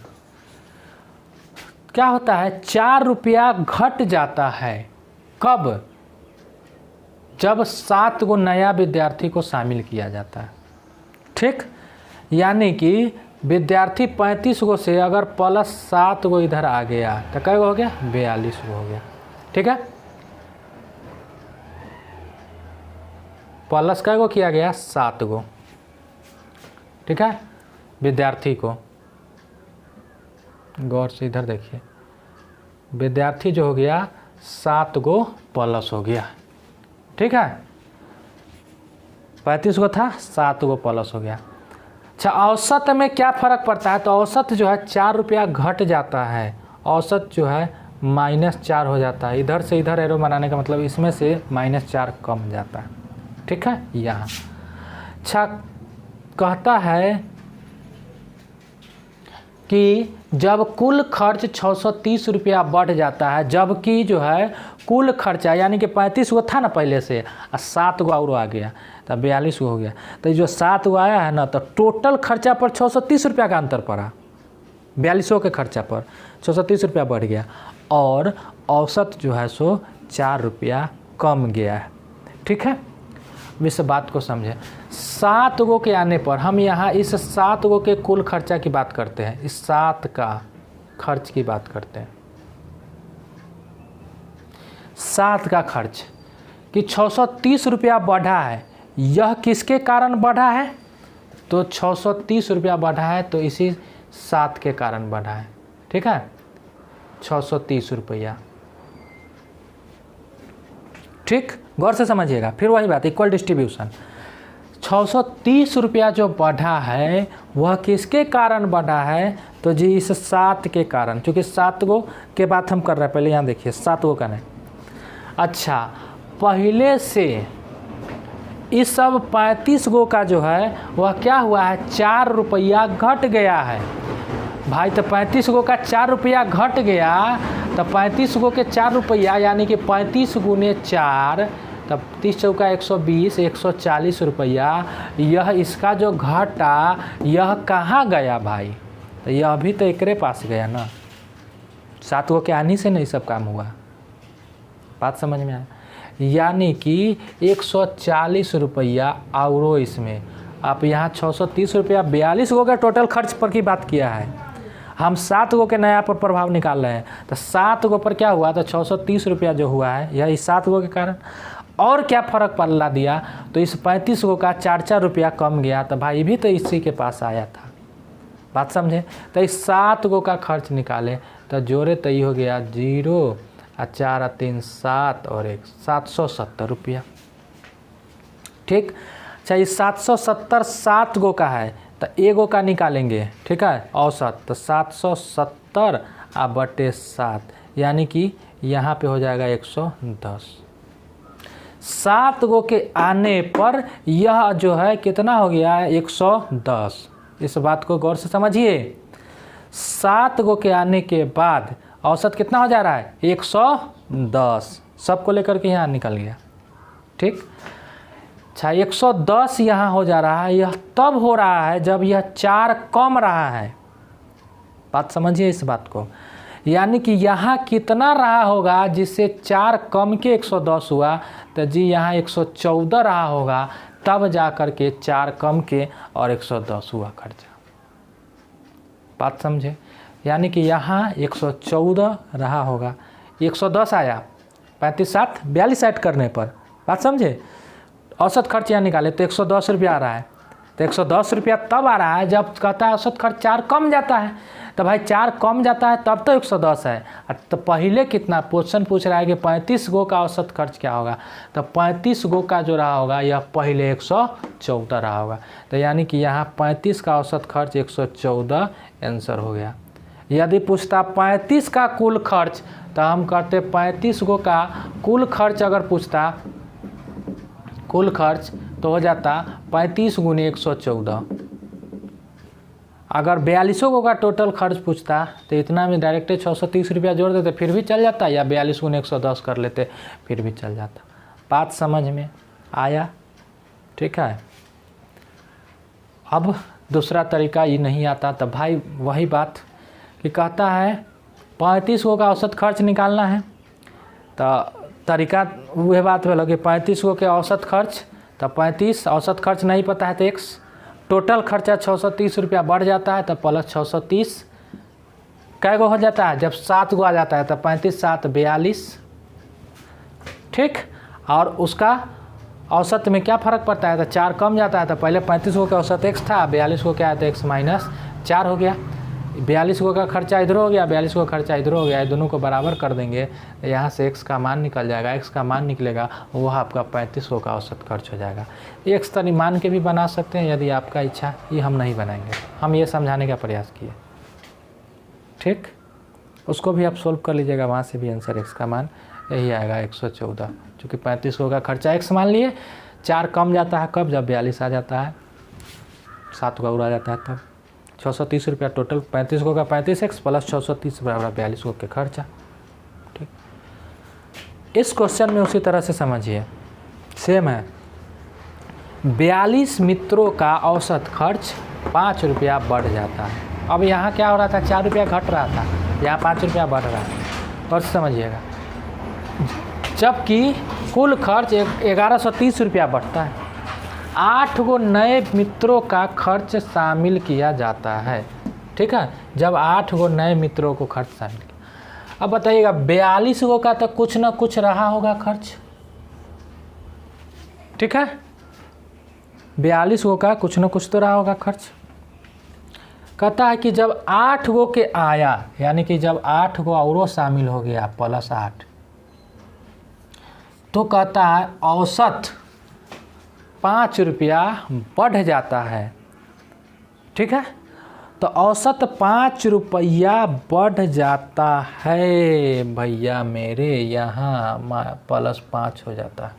क्या होता है, 4 रुपया घट जाता है। कब? जब 7 गो नया विद्यार्थी को शामिल किया जाता है। ठीक, यानी कि विद्यार्थी 35 गो से अगर प्लस 7 गो इधर आ गया तो कै गो हो गया? 42 गो हो गया। ठीक है, प्लस कै गो किया गया? 7 गो। ठीक है, विद्यार्थी को गौर से इधर देखिए, विद्यार्थी जो हो गया 7 गो प्लस हो गया। ठीक है, 35 गो था, 7 गो प्लस हो गया। अच्छा, औसत में क्या फ़र्क पड़ता है? तो औसत जो है 4 रुपया घट जाता है, औसत जो है -4 हो जाता है। इधर से इधर एरो बनाने का मतलब इसमें से -4 कम जाता है, ठीक है यहाँ। अच्छा, कहता है कि जब कुल खर्च 630 रुपया बढ़ जाता है, जबकि जो है कुल खर्चा यानी कि 35 गो था ना पहले से, और 7 गो और आ गया, तब 42 गो हो गया। तो जो 7 गो आया है ना, तो टोटल खर्चा पर 630 रुपया का अंतर पड़ा, 4200 के खर्चा पर 630 रुपया बढ़ गया, और औसत जो है सो 4 रुपया कम गया है, ठीक है। इस बात को समझें। 7 गो के आने पर हम यहाँ इस 7 गो के कुल खर्चा की बात करते हैं, इस 7 का खर्च की बात करते हैं। 7 का खर्च कि 630 रुपया बढ़ा है, यह किसके कारण बढ़ा है? तो 630 रुपया बढ़ा है, तो इसी 7 के कारण बढ़ा है, ठीक है। 630 रुपया, ठीक, गौर से समझिएगा। फिर वही बात, इक्वल डिस्ट्रीब्यूशन। 630 रुपया जो बढ़ा है वह किसके कारण बढ़ा है? तो जी इस 7 के कारण, क्योंकि 7 गो के बात हम कर रहे हैं। पहले यहाँ देखिए 7 गो का नहीं। अच्छा, पहले से इस सब 35 गो का जो है वह क्या हुआ है? 4 रुपया घट गया है भाई। तो 35 गो का 4 रुपया घट गया, तो 35 गो के 4 रुपया यानी कि 35 गुने 4, तब 30 चौका 120, 140 रुपया। यह इसका जो घटा यह कहाँ गया भाई? तो यह अभी तो एकरे पास गया ना, 7 गो के आने से नहीं सब काम हुआ। बात समझ में आया? यानी कि 140 रुपया और इसमें आप यहाँ 630 रुपया 42 गो का टोटल खर्च पर की बात किया है। हम 7 गो के नया पर प्रभाव निकाल रहे हैं, तो 7 गो पर क्या हुआ? तो 630 रुपया जो हुआ है यह इस 7 गो के कारण। और क्या फ़र्क पल्ला दिया? तो इस 35 गो का 4 रुपया कम गया, तो भाई भी तो इसी के पास आया था। बात समझे? तो इस 7 गो का खर्च निकाले, तो जोड़े तो ये हो गया 0 और 4 और 3 7 और 1 770 रुपया, ठीक। अच्छा, ये 770 7 गो का है, तो एगो का निकालेंगे, ठीक है, औसत। तो 770 बटे 7 यानी कि यहाँ पे हो जाएगा 110। 7 गो के आने पर यह जो है कितना हो गया है? 110। इस बात को गौर से समझिए। 7 गो के आने के बाद औसत कितना हो जा रहा है? 110। सबको लेकर के यहाँ निकल गया, ठीक। अच्छा, 110 यहाँ हो जा रहा है। यह तब हो रहा है जब यह 4 कम रहा है। बात समझिए इस बात को। यानी कि यहाँ कितना रहा होगा जिससे 4 कम के 110 हुआ? तो जी यहाँ 114 रहा होगा, तब जा कर के 4 कम के और 110 हुआ खर्चा। बात समझे? यानी कि यहाँ 114 रहा होगा, 110 आया, 35 7 42 ऐड करने पर। बात समझे? औसत खर्च यहाँ निकाले तो 110 रुपया आ रहा है। तो 110 रुपया तब आ रहा है जब कहता है औसत खर्च 4 कम जाता है। तो भाई 4 कम जाता है तब तो 110 है। तो पहले कितना क्वेश्चन पूछ रहा है कि 35 गो का औसत खर्च क्या होगा? तो 35 गो का जो रहा होगा यह पहले 114 रहा होगा। तो यानी कि यहाँ 35 का औसत खर्च 114 आंसर हो गया। यदि पूछता 35 का कुल खर्च, तो हम करते 35 गो का कुल खर्च। अगर पूछता कुल खर्च तो हो जाता 35 गुने 114। अगर 42 गो का टोटल खर्च पूछता तो इतना में डायरेक्ट 630 रुपया जोड़ देते, फिर भी चल जाता, या 42 गुने 110 कर लेते, फिर भी चल जाता। बात समझ में आया? ठीक है। अब दूसरा तरीका ये नहीं आता, तो भाई वही बात कि कहता है 35 गो का औसत खर्च निकालना है। तो तरीका वह बात भेल कि 35 गो के औसत खर्च, तो 35 औसत खर्च नहीं पता है तो x टोटल खर्चा 630 रुपया बढ़ जाता है, तो प्लस 630 कै गो हो जाता है? जब 7 गो आ जाता है तो 35 7 42, ठीक। और उसका औसत में क्या फ़र्क पड़ता है? तो 4 कम जाता है, तो पहले 35 गो का औसत x था, 42 गो क्या है तो x -4 हो गया। 42 गो का खर्चा इधर हो गया, 42 गो खर्चा इधर हो गया, दोनों को बराबर कर देंगे, यहाँ से x का मान निकल जाएगा, x का मान निकलेगा वह आपका 35 गो का औसत खर्च हो जाएगा। x तनी मान के भी बना सकते हैं यदि आपका इच्छा, ये हम नहीं बनाएंगे, हम ये समझाने का प्रयास किए। ठीक, उसको भी आप सोल्व कर लीजिएगा, वहाँ से भी आंसर x का मान यही आएगा 114, चूँकि 35 गो का खर्चा x मान लिए। 4 कम जाता है कब, जब 42 आ जाता है, 7 का उड़ा जाता है तब। 630 रुपया टोटल, 35 गो का 35x प्लस 630 बराबर 42 गो के खर्चा। ठीक, इस क्वेश्चन में उसी तरह से समझिए, सेम है। 42 मित्रों का औसत खर्च 5 रुपया बढ़ जाता है। अब यहाँ क्या हो रहा था, 4 रुपया घट रहा था, यहाँ 5 रुपया बढ़ रहा है। और समझिएगा, जबकि कुल खर्च 1130 रुपया बढ़ता है। 8 गो नए मित्रों का खर्च शामिल किया जाता है। ठीक है, जब 8 गो नए मित्रों को खर्च शामिल किया। अब बताइएगा 42 गो का तो कुछ ना कुछ रहा होगा खर्च। ठीक है, 42 गो का कुछ ना कुछ तो रहा होगा खर्च। कहता है कि जब 8 गो के आया, यानी कि जब 8 गो और शामिल हो गया प्लस 8, तो कहता है औसत 5 रुपया बढ़ जाता है। ठीक है, तो औसत 5 रुपया बढ़ जाता है भैया मेरे, यहाँ प्लस 5 हो जाता है।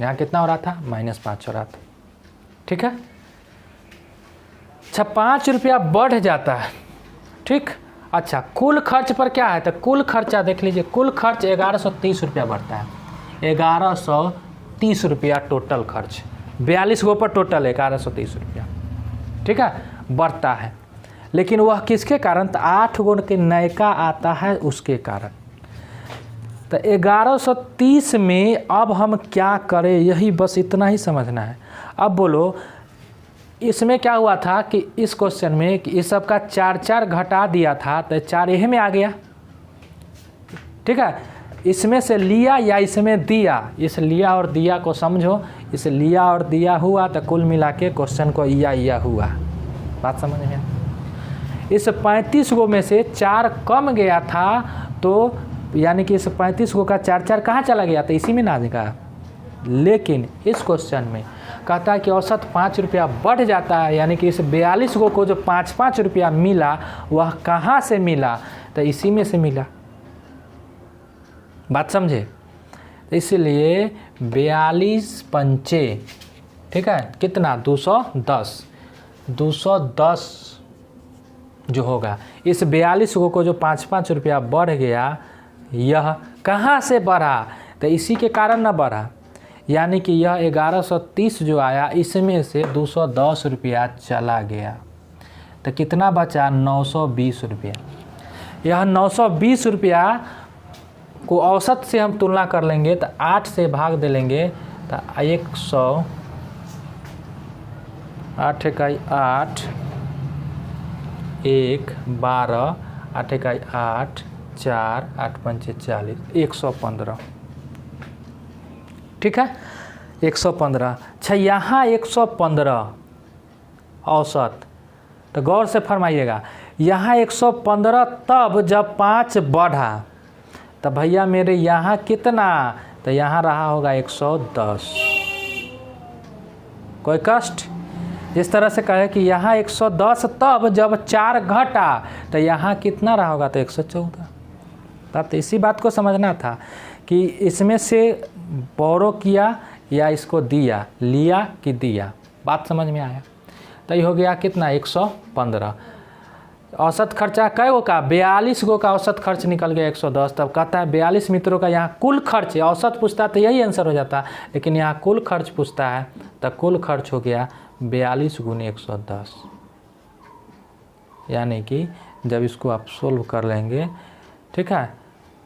यहाँ कितना हो रहा था, -5 हो रहा था। ठीक है, अच्छा 5 रुपया बढ़ जाता है। ठीक, अच्छा कुल खर्च पर क्या है, तो कुल खर्चा देख लीजिए, कुल खर्च 1130 रुपया बढ़ता है। 1130 रुपया टोटल खर्च, 42 गो पर टोटल 1130 रुपया। ठीक है, बढ़ता है, लेकिन वह किसके कारण, तो 8 गो के नयका आता है उसके कारण। तो 1130 में अब हम क्या करें, यही बस इतना ही समझना है। अब बोलो, इसमें क्या हुआ था कि इस क्वेश्चन में कि इस सब का 4 घटा दिया था, तो 4 यही में आ गया। ठीक है, इसमें से लिया या इसमें दिया, इस लिया और दिया को समझो, इस लिया और दिया हुआ तो कुल मिला के क्वेश्चन को या हुआ। बात समझ में? इस 35 गो में से 4 कम गया था, तो यानी कि इस 35 गो का 4 कहाँ चला गया, तो इसी में ना आएगा। लेकिन इस क्वेश्चन में कहता है कि औसत 5 रुपया बढ़ जाता है, यानी कि इस 42 गो को जो 5-5 रुपया मिला वह कहाँ से मिला, तो इसी में से मिला। बात समझे? इसलिए 42 पंचे, ठीक है, कितना 210 जो होगा, इस 42 को जो 5-5 रुपया बढ़ गया, यह कहाँ से बढ़ा, तो इसी के कारण ना बढ़ा। यानी कि यह 1130 जो आया, इसमें से 210 रुपया चला गया, तो कितना बचा 920 रुपया। यह 920 रुपया को औसत से हम तुलना कर लेंगे, तो 8 से भाग दे लेंगे, तो 100, 8 इकाई 8, 1 12, 8 इकाई 8, 4, 8 पंचे 40, 115। ठीक है, 115। अच्छा, यहाँ 115 औसत, तो गौर से फरमाइएगा, यहाँ 115 तब जब 5 बढ़ा, तो भैया मेरे यहाँ कितना, तो यहाँ रहा होगा 110। कोई कष्ट? जिस तरह से कहे कि यहाँ 110 तब जब 4 घटा, तो यहाँ कितना रहा होगा, तो 114। तो इसी बात को समझना था कि इसमें से बोरो किया या इसको दिया, लिया कि दिया। बात समझ में आया? तो ये हो गया कितना 115। औसत खर्चा कै गो का, 42 गो का औसत खर्च निकल गया 110। तब कहता है 42 मित्रों का, यहाँ कुल खर्च, औसत पूछता तो यही आंसर हो जाता, लेकिन यहाँ कुल खर्च पूछता है, तो कुल खर्च हो गया 42 गुने 110। यानी कि जब इसको आप सोल्व कर लेंगे, ठीक है,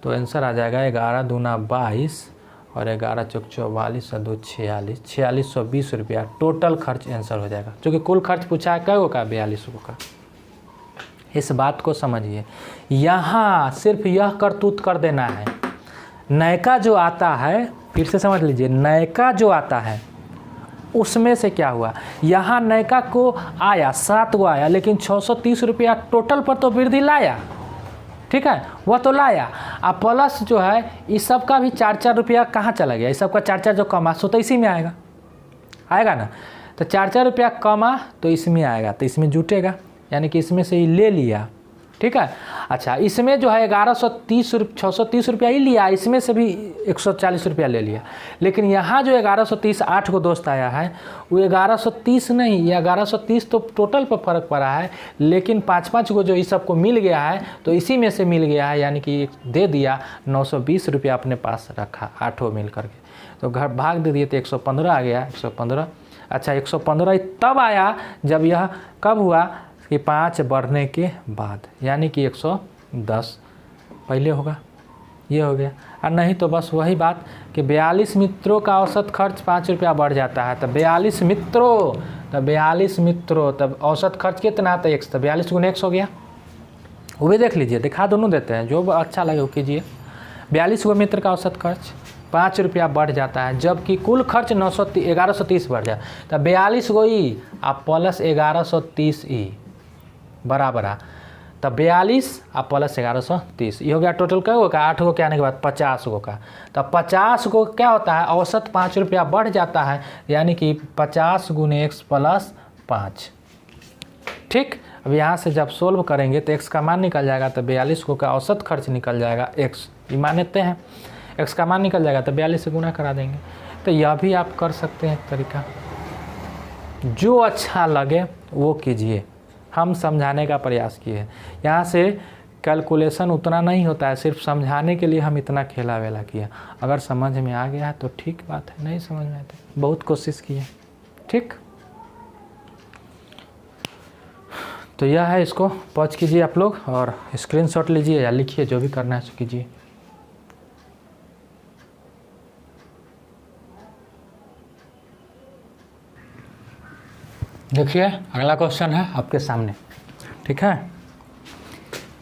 तो आंसर आ जाएगा 11 दूना 22 और 11 चौक 44 और 2 46, 4620 रुपया टोटल खर्च आंसर हो जाएगा। क्योंकि कुल खर्च पूछा है कै गो का, 42 गो का। इस बात को समझिए, यहाँ सिर्फ यह करतूत कर देना है। नयका जो आता है, फिर से समझ लीजिए, नयका जो आता है उसमें से क्या हुआ, यहाँ नयका को आया 7 गो आया, लेकिन 630 रुपया टोटल पर तो वृद्धि लाया, ठीक है, वह तो लाया। अब प्लस जो है इस सब का भी 4-4 रुपया कहाँ चला गया, इस सब का 4-4 जो कमा सो तो इसी में आएगा ना, तो 4-4 रुपया कमा तो इसमें आएगा, तो इसमें जुटेगा, यानी कि इसमें से ही ले लिया, ठीक है। अच्छा, इसमें जो है 630 रुपया ही लिया, इसमें से भी 140 रुपया ले लिया, लेकिन यहाँ जो 1130 8 को दोस्त आया है वो 1130 नहीं, ये 1130 तो टोटल पर फर्क पड़ा है, लेकिन 5-5 को जो इस सबको मिल गया है तो इसी में से मिल गया है, यानी कि दे दिया 920 रुपया अपने पास रखा 8 मिल करके, तो घर भाग दे दिए तो 115 आ गया, 115। अच्छा, 115 तब आया जब यह कब हुआ कि 5 बढ़ने के बाद, यानी कि 110 पहले होगा, ये हो गया। और नहीं तो बस वही बात कि 42 मित्रों का औसत खर्च 5 रुपया बढ़ जाता है, तो 42 मित्रों तब औसत खर्च कितना था, 100, तो 42 गुने 100 हो गया, वो भी देख लीजिए, दिखा दोनों देते हैं, जो अच्छा लगे वो कीजिए। 42 गो मित्र का औसत खर्च 5 रुपया बढ़ जाता है, जबकि कुल खर्च 1130 बढ़ जाए, तो 42 गो ई आप प्लस 1130 ई बराबर है, तब 42 आप प्लस 1130, ये हो गया टोटल क्या गो का, 8 गो के आने के बाद 50 गो का, तब 50 गो क्या होता है, औसत 5 रुपया बढ़ जाता है, यानी कि 50 गुने x प्लस 5, ठीक। अब यहाँ से जब सोल्व करेंगे तो x का मान निकल जाएगा, तो 42 गो का औसत खर्च निकल जाएगा, x ये मान लेते हैं, x का मान निकल जाएगा तो 42 से गुना करा देंगे। तो यह भी आप कर सकते हैं तरीका, जो अच्छा लगे वो कीजिए, हम समझाने का प्रयास किए हैं। यहाँ से कैलकुलेशन उतना नहीं होता है, सिर्फ समझाने के लिए हम इतना खेला वेला किया। अगर समझ में आ गया है तो ठीक बात है, नहीं समझ में आते बहुत कोशिश की है, ठीक। तो यह है, इसको पॉज कीजिए आप लोग और स्क्रीनशॉट लीजिए या लिखिए, जो भी करना है सो कीजिए। देखिए अगला क्वेश्चन है आपके सामने, ठीक है।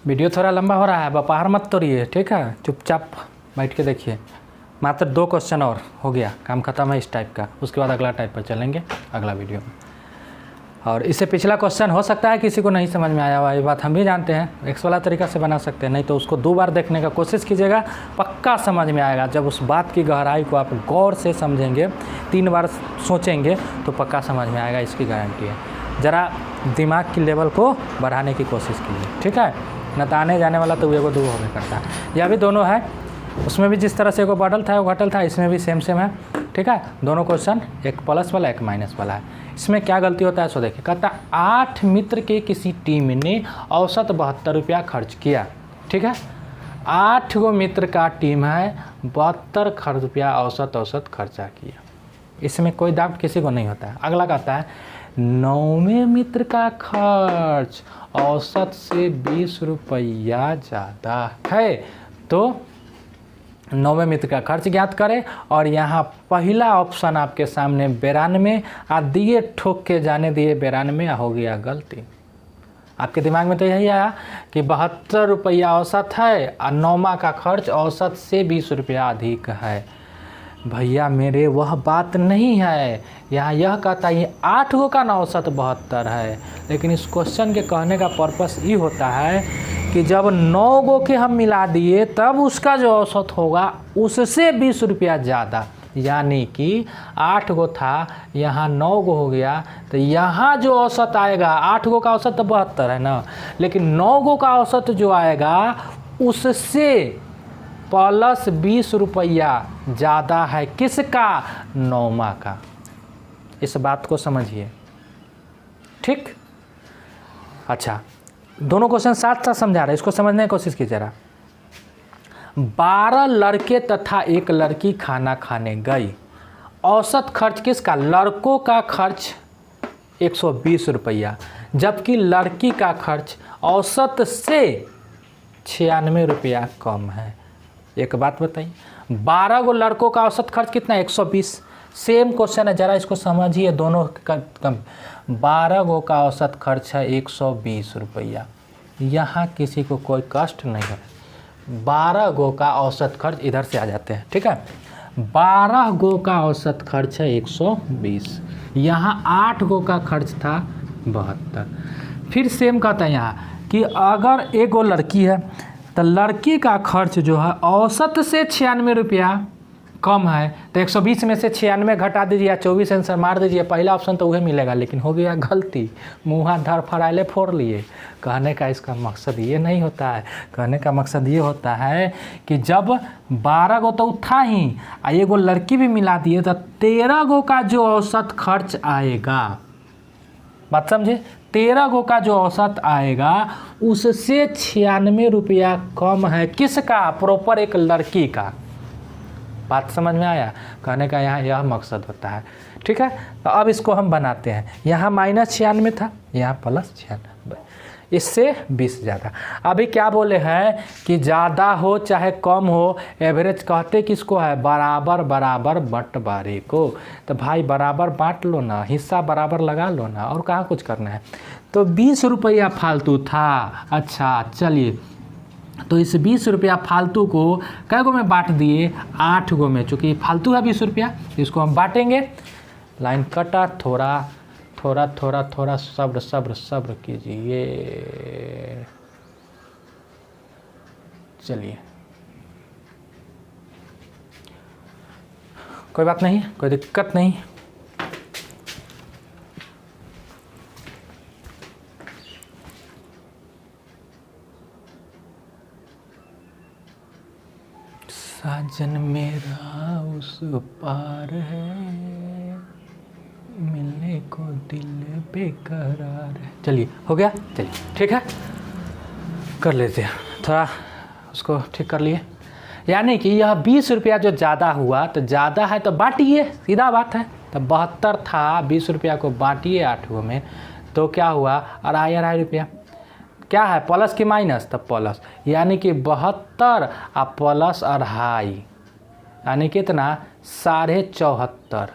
वीडियो थोड़ा लंबा हो रहा है, बपार मत तोड़िए, ठीक है, चुपचाप बैठ के देखिए। मात्र 2 क्वेश्चन और हो गया, काम खत्म है इस टाइप का, उसके बाद अगला टाइप पर चलेंगे अगला वीडियो में। और इससे पिछला क्वेश्चन हो सकता है किसी को नहीं समझ में आया हुआ, ये बात हम भी जानते हैं, एक्स वाला तरीका से बना सकते हैं, नहीं तो उसको 2 बार देखने का कोशिश कीजिएगा, पक्का समझ में आएगा। जब उस बात की गहराई को आप गौर से समझेंगे, 3 बार सोचेंगे तो पक्का समझ में आएगा, इसकी गारंटी है। ज़रा दिमाग की लेवल को बढ़ाने की कोशिश कीजिए, ठीक है, न तो आने जाने वाला तो एगो 2 हो गया करता है। यह भी दोनों है, उसमें भी जिस तरह से एगो बढ़ल था वो घटल था, इसमें भी सेम है, ठीक है। दोनों क्वेश्चन, एक प्लस वाला एक माइनस वाला है। इसमें क्या गलती होता है सो देखिए, कहता 8 मित्र के किसी टीम ने औसत 72 रुपया खर्च किया, ठीक है। 8 गो मित्र का टीम है, 72 रुपया औसत खर्चा किया, इसमें कोई डाउट किसी को नहीं होता है। अगला कहता है 9वें मित्र का खर्च औसत से 20 रुपया ज़्यादा है, तो 9वें मित्र का खर्च ज्ञात करें। और यहाँ पहला ऑप्शन आपके सामने 92 आ दिए, ठोक के जाने दिए 92, हो गया गलती। आपके दिमाग में तो यही आया कि 72 रुपया औसत है और 9वां का खर्च औसत से 20 रुपया अधिक है। भैया मेरे वह बात नहीं है, यहाँ यह कहता है 8 गो का औसत 72 है, लेकिन इस क्वेश्चन के कहने का पर्पस ये होता है कि जब 9 गो के हम मिला दिए तब उसका जो औसत होगा उससे 20 रुपया ज़्यादा, यानी कि 8 गो था, यहाँ 9 गो हो गया, तो यहाँ जो औसत आएगा, 8 गो का औसत तो 72 है ना, लेकिन 9 गो का औसत जो आएगा उससे प्लस 20 रुपया ज़्यादा है, किसका, 9वां का। इस बात को समझिए, ठीक। अच्छा, दोनों क्वेश्चन साथ साथ समझा रहे हैं, इसको समझने की कोशिश कीजिए जरा। 12 लड़के तथा एक लड़की खाना खाने गई, औसत खर्च किसका, लड़कों का खर्च 120 रुपया, जबकि लड़की का खर्च औसत से 96 रुपया कम है। एक बात बताइए, 12 गो लड़कों का औसत खर्च कितना है, 120। सेम क्वेश्चन है, जरा इसको समझिए, दोनों का 12 गो का औसत खर्च है 120 रुपया, यहाँ किसी को कोई कष्ट नहीं है। 12 गो का औसत खर्च, इधर से आ जाते हैं, ठीक है, 12 गो का औसत खर्च है 120, यहाँ 8 गो का खर्च था 72। फिर सेम कहता है यहाँ कि अगर एक गो लड़की है तो लड़की का खर्च जो है औसत से 96 रुपया कम है, तो 120 में से 96 घटा दीजिए या 24 आंसर मार दीजिए, पहला ऑप्शन तो वही मिलेगा। लेकिन हो गया गलती, मुँह हाथ धर फड़ाइले फोड़ लिए। कहने का इसका मकसद ये नहीं होता है, कहने का मकसद ये होता है कि जब 12 गो तो था ही और एगो लड़की भी मिला दिए तो 13 गो का जो औसत खर्च आएगा, बात समझे, 13 गो का जो औसत आएगा उससे 96 रुपया कम है। किसका? प्रॉपर एक लड़की का। बात समझ में आया? कहने का यहाँ यह मकसद होता है। ठीक है, तो अब इसको हम बनाते हैं। यहाँ -96 था, यहाँ +96, इससे 20 ज़्यादा। अभी क्या बोले हैं कि ज़्यादा हो चाहे कम हो, एवरेज कहते किसको है? बराबर बराबर बंटवारे को। तो भाई बराबर बांट लो ना, हिस्सा बराबर लगा लो ना, और कहाँ कुछ करना है। तो 20 रुपया फालतू था। अच्छा चलिए, तो इस 20 रुपया फालतू को कै गो में बांट दिए? 8 गो में। चूँकि फालतू है 20 रुपया, इसको हम बांटेंगे। लाइन कटा, थोड़ा थोड़ा थोड़ा थोड़ा सब्र सब्र सब्र कीजिए। चलिए, कोई बात नहीं, कोई दिक्कत नहीं। साजन मेरा उस पार है, मिलने को दिल बेकरार है। चलिए, हो गया? चलिए ठीक है, कर लेते हैं। थोड़ा उसको ठीक कर लिए। यानी कि यह 20 रुपया जो ज़्यादा हुआ, तो ज़्यादा है तो बांटिए, सीधा बात है। तो 72 था, 20 रुपया को बांटिए 8 गो में, तो क्या हुआ? 2.5 रुपया। क्या है, प्लस की माइनस? तब प्लस, यानी कि 72 और प्लस 2.5, यानी कितना? 74.5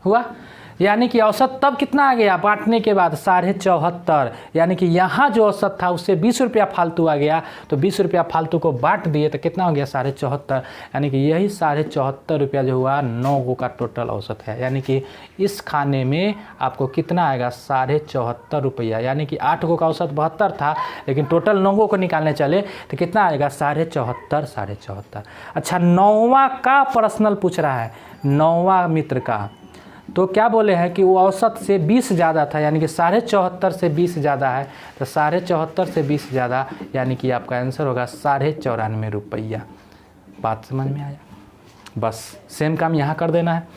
हुआ। यानी कि औसत तब कितना आ गया बांटने के बाद? 74.5। यानी कि यहाँ जो औसत था उससे 20 रुपया फालतू आ गया, तो 20 रुपया फालतू को बांट दिए तो कितना हो गया? 74.5। यानी कि यही 74.5 रुपया जो हुआ 9 गो का टोटल औसत है। यानी कि इस खाने में आपको कितना आएगा? 74.5 रुपया। यानी कि 8 गो का औसत 72 था, लेकिन टोटल 9 गो को निकालने चले तो कितना आएगा? 74.5। अच्छा, 9वां का प्रश्नल पूछ रहा है, 9वां मित्र का। तो क्या बोले हैं कि वो औसत से 20 ज़्यादा था, यानी कि 74.5 से 20 ज़्यादा है, तो 74.5 से 20 ज़्यादा, यानी कि आपका आंसर होगा 94.5 रुपया। बात समझ में आया? बस सेम काम यहाँ कर देना है।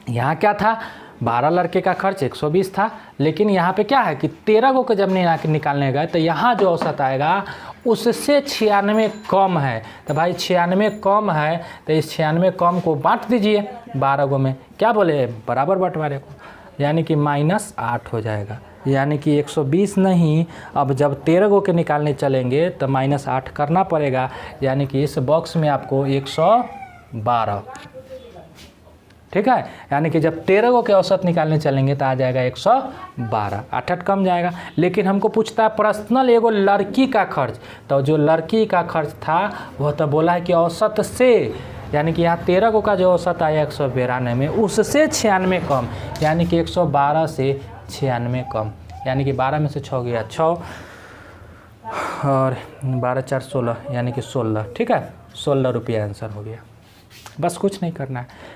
यहाँ क्या था? 12 लड़के का खर्च 120 था, लेकिन यहाँ पे क्या है कि 13 गो को जब निकालने गए तो यहाँ जो औसत आएगा उससे 96 कम है। तो भाई 96 कम है, तो इस 96 कम को बांट दीजिए 12 गो में। क्या बोले? बराबर बंटवारे को, यानी कि -8 हो जाएगा। यानी कि 120 नहीं, अब जब 13 गो के निकालने चलेंगे तो -8 करना पड़ेगा। यानी कि इस बॉक्स में आपको 112, ठीक है। यानी कि जब 13 गो के औसत निकालने चलेंगे तो आ जाएगा 112, 8 कम जाएगा। लेकिन हमको पूछता है पर्सनल एगो लड़की का खर्च, तो जो लड़की का खर्च था वह तो बोला है कि औसत से, यानी कि यहाँ 13 गो का जो औसत आया 192 में, उससे 96 कम, यानी कि 112 से 96 कम। यानी कि 12 में से 6 गया 6 और 12 4 16, यानी कि 16, ठीक है। 16 रुपया आंसर हो गया। बस कुछ नहीं करना है।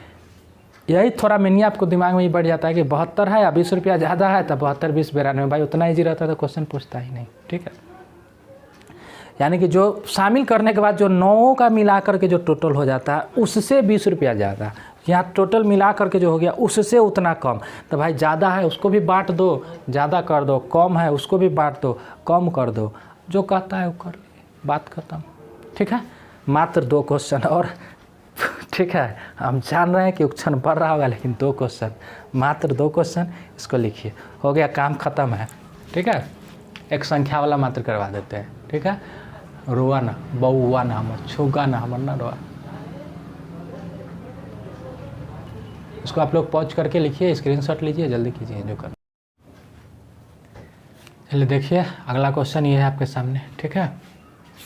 यही थोड़ा मैंने आपको दिमाग में ही बढ़ जाता है कि 72 है या 20 रुपया ज़्यादा है, तो 72 20 92, भाई उतना ईजी रहता तो क्वेश्चन पूछता ही नहीं, ठीक है। यानी कि जो शामिल करने के बाद जो 9 का मिला करके जो टोटल हो जाता है उससे 20 रुपया ज़्यादा, यहाँ टोटल मिला करके जो हो गया उससे उतना कम। तो भाई ज़्यादा है उसको भी बांट दो, ज़्यादा कर दो, कम है उसको भी बांट दो, कम कर दो, जो कहता है वो कर, बात खत्म, ठीक है। मात्र 2 क्वेश्चन और, ठीक है। हम जान रहे हैं कि उक्षण बढ़ रहा होगा, लेकिन 2 क्वेश्चन, मात्र 2 क्वेश्चन, इसको लिखिए, हो गया, काम खत्म है, ठीक है। एक संख्या वाला मात्र करवा देते हैं, ठीक है। रोआ ना, बउआ ना, हमर छुगा ना, हमर ना रोआ। इसको आप लोग पॉज करके लिखिए, स्क्रीनशॉट लीजिए, जल्दी कीजिए जो कर। चलिए देखिए, अगला क्वेश्चन ये है आपके सामने, ठीक है।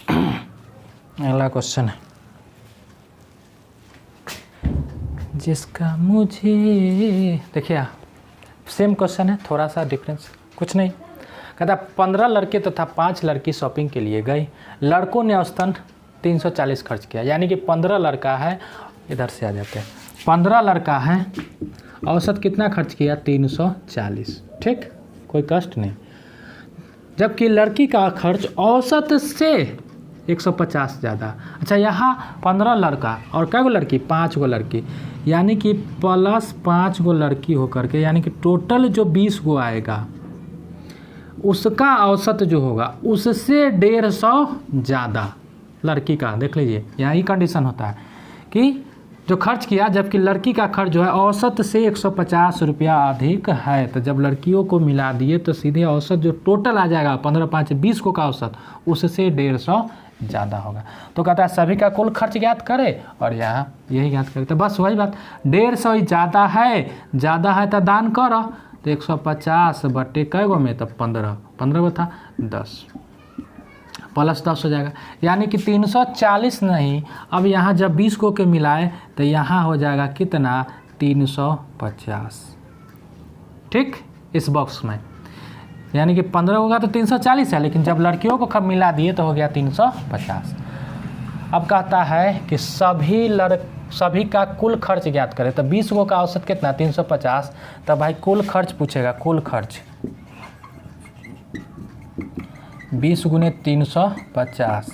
अगला क्वेश्चन है, जिसका मुझे, देखिए सेम क्वेश्चन है, थोड़ा सा डिफरेंस कुछ नहीं। कहता 15 लड़के तथा 5 लड़की शॉपिंग के लिए गए। लड़कों ने औसतन 340 खर्च किया, यानी कि 15 लड़का है, इधर से आ जाते हैं, 15 लड़का है, औसत कितना खर्च किया 340, ठीक, कोई कष्ट नहीं। जबकि लड़की का खर्च औसत से 150 ज़्यादा। अच्छा, यहाँ 15 लड़का और क्या गो लड़की, 5 गो लड़की, यानी कि प्लस 5 गो लड़की होकर के, यानी कि टोटल जो 20 गो आएगा उसका औसत जो होगा उससे 150 ज़्यादा लड़की का। देख लीजिए, यहाँ ही कंडीशन होता है कि जो खर्च किया, जबकि लड़की का खर्च जो है औसत से 150 रुपया अधिक है। तो जब लड़कियों को मिला दिए तो सीधे औसत जो टोटल आ जाएगा 15 5 20 को का औसत, उससे 150 ज़्यादा होगा। तो कहता है सभी का कुल खर्च ज्ञात करे, और यहाँ यही ज्ञात करे। तो बस वही बात, 150 ज़्यादा है तो दान करो। तो 150 बटे कै गो में, तो 15 गो था, 10 प्लस 10 हो जाएगा, यानी कि 340 नहीं। अब यहाँ जब 20 को के मिलाए तो यहाँ हो जाएगा कितना, 350, ठीक, इस बॉक्स में। यानी कि 15 होगा तो 340 है, लेकिन जब लड़कियों को कब मिला दिए तो हो गया 350। अब कहता है कि सभी का कुल खर्च ज्ञात करें। तो 20 गो का औसत कितना, 350, तब भाई कुल खर्च पूछेगा, कुल खर्च 20 गुने 350,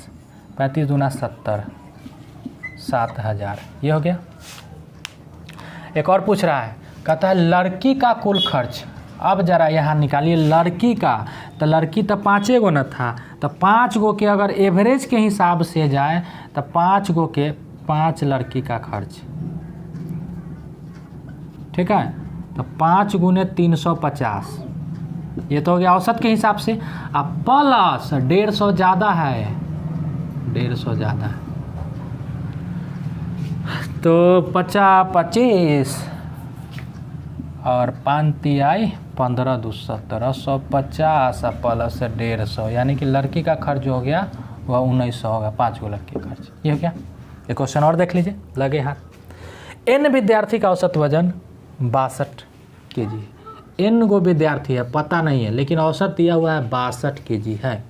35 दूना 70, 7000, ये हो गया। एक और पूछ रहा है, कहता है लड़की का कुल खर्च। अब जरा यहाँ निकालिए लड़की का, तो लड़की तो 5 गो न था, तो 5 गो के अगर एवरेज के हिसाब से जाए तो 5 गो के 5 लड़की का खर्च, ठीक है। तो 5 गुने 350, ये तो हो गया औसत के हिसाब से। अब प्लस 150 ज़्यादा है, 150 ज़्यादा है, तो 50 25 और 5 तिहाई 15 2 17, 150 प्लस 150, यानी कि लड़की का खर्च हो गया वह 1900 होगा, 5 गो लड़की का खर्च। ये हो गया। एक क्वेश्चन और देख लीजिए, लगे हाथ। n विद्यार्थी का औसत वजन 62 kg। n गो विद्यार्थी है, पता नहीं है, लेकिन औसत दिया हुआ है 62 kg है।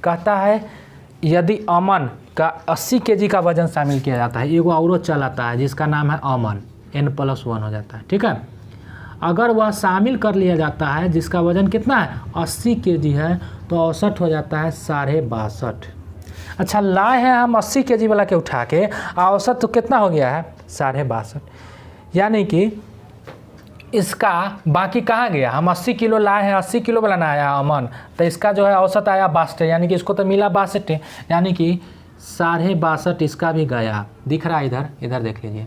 कहता है यदि अमन का 80 kg का वजन शामिल किया जाता है, एगो और चल आता है जिसका नाम है अमन, n+1 हो जाता है, ठीक है। अगर वह शामिल कर लिया जाता है जिसका वजन कितना है 80 kg है, तो औसत हो जाता है 62.5। अच्छा, लाए हैं हम 80 kg वाला के उठा के, औसत तो कितना हो गया है 62.5, यानी कि इसका बाकी कहाँ गया, हम 80 किलो लाए हैं, 80 किलो वाला ना आया अमन, तो इसका जो है औसत आया 62, यानी कि इसको तो मिला 62, यानी कि 62.5 इसका भी गया, दिख रहा है इधर, इधर देख लीजिए,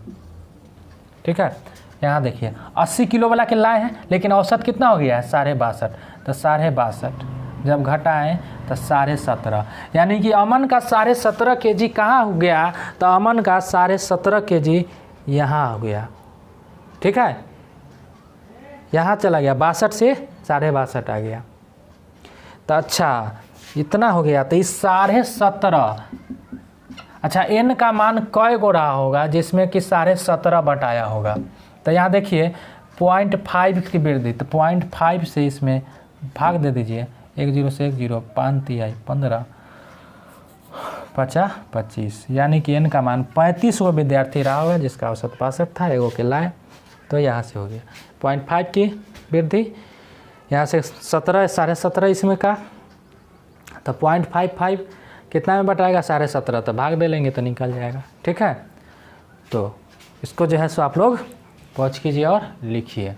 ठीक है। यहाँ देखिए 80 किलो वाला के लाए हैं, लेकिन औसत कितना हो गया है 62.5, तो 62.5 जब घटाएं तो 17.5, यानी कि अमन का 17.5 kg कहाँ हो गया, तो अमन का 17.5 kg यहाँ हो गया, ठीक है। यहाँ चला गया 62 से 62.5 आ गया, तो अच्छा इतना हो गया। तो इस 17.5, अच्छा n का मान कै गो रहा होगा जिसमें कि 17.5 बटाया होगा, तो यहाँ देखिए 0.5 की वृद्धि, तो 0.5 से इसमें भाग दे दीजिए, 10 से 10, 5 तिहाई 15, 50 25, यानी कि n का मान 35 गो विद्यार्थी रहा होगा जिसका औसत 62 था, एगो के लाए, तो यहाँ से हो गया 0.5 की वृद्धि, यहाँ से 17 17.5 इसमें का, तो 0.55 कितना में बटाएगा 17.5, तो भाग दे लेंगे तो निकल जाएगा, ठीक है। तो इसको जो है सो आप लोग पहुँच कीजिए और लिखिए।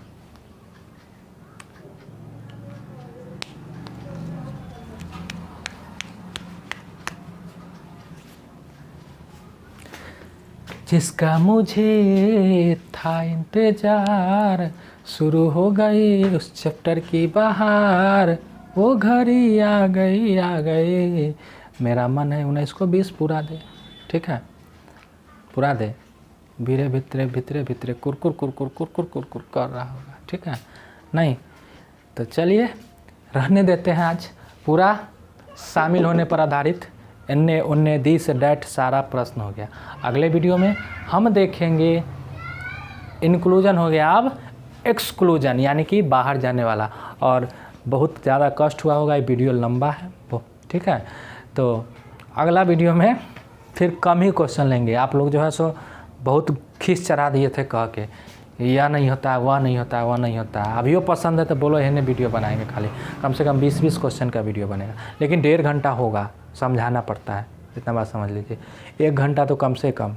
जिसका मुझे था इंतजार, शुरू हो गई उस चैप्टर की बहार, वो घड़ी आ गई, मेरा मन है 19 को 20 पूरा दे, ठीक है, पूरा दे। भीरे भितरे भितरे भितरे कुरकुर कुरकुर कुरकुर कुरकुर कर रहा होगा, ठीक है, नहीं तो चलिए रहने देते हैं। आज पूरा शामिल होने पर आधारित इन्ने उन्ने दिस डैट सारा प्रश्न हो गया। अगले वीडियो में हम देखेंगे इंक्लूजन हो गया अब एक्सक्लूजन, यानी कि बाहर जाने वाला। और बहुत ज़्यादा कष्ट हुआ होगा, ये वीडियो लंबा है वो, ठीक है। तो अगला वीडियो में फिर कम ही क्वेश्चन लेंगे। आप लोग जो है सो बहुत खींच चढ़ा दिए थे कह के, यह नहीं होता है, वह नहीं होता है, वह नहीं होता है। अभी वो पसंद है तो बोलो इन्हें वीडियो बनाएंगे, खाली कम से कम 20-20 क्वेश्चन का वीडियो बनेगा, लेकिन 1.5 घंटा होगा, समझाना पड़ता है, इतना बात समझ लीजिए। 1 घंटा तो कम से कम,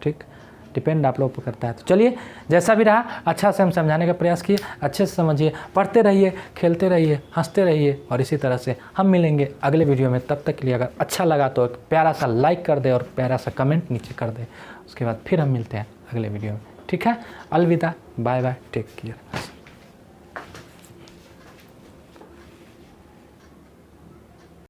ठीक, डिपेंड आप लोग पर करता है। तो चलिए, जैसा भी रहा अच्छा से हम समझाने का प्रयास किए, अच्छे से समझिए, पढ़ते रहिए, खेलते रहिए, हंसते रहिए, और इसी तरह से हम मिलेंगे अगले वीडियो में। तब तक के लिए अगर अच्छा लगा तो एक प्यारा सा लाइक कर दे और प्यारा सा कमेंट नीचे कर दे। उसके बाद फिर हम मिलते हैं अगले वीडियो में, ठीक है। अलविदा, बाय बाय, टेक केयर।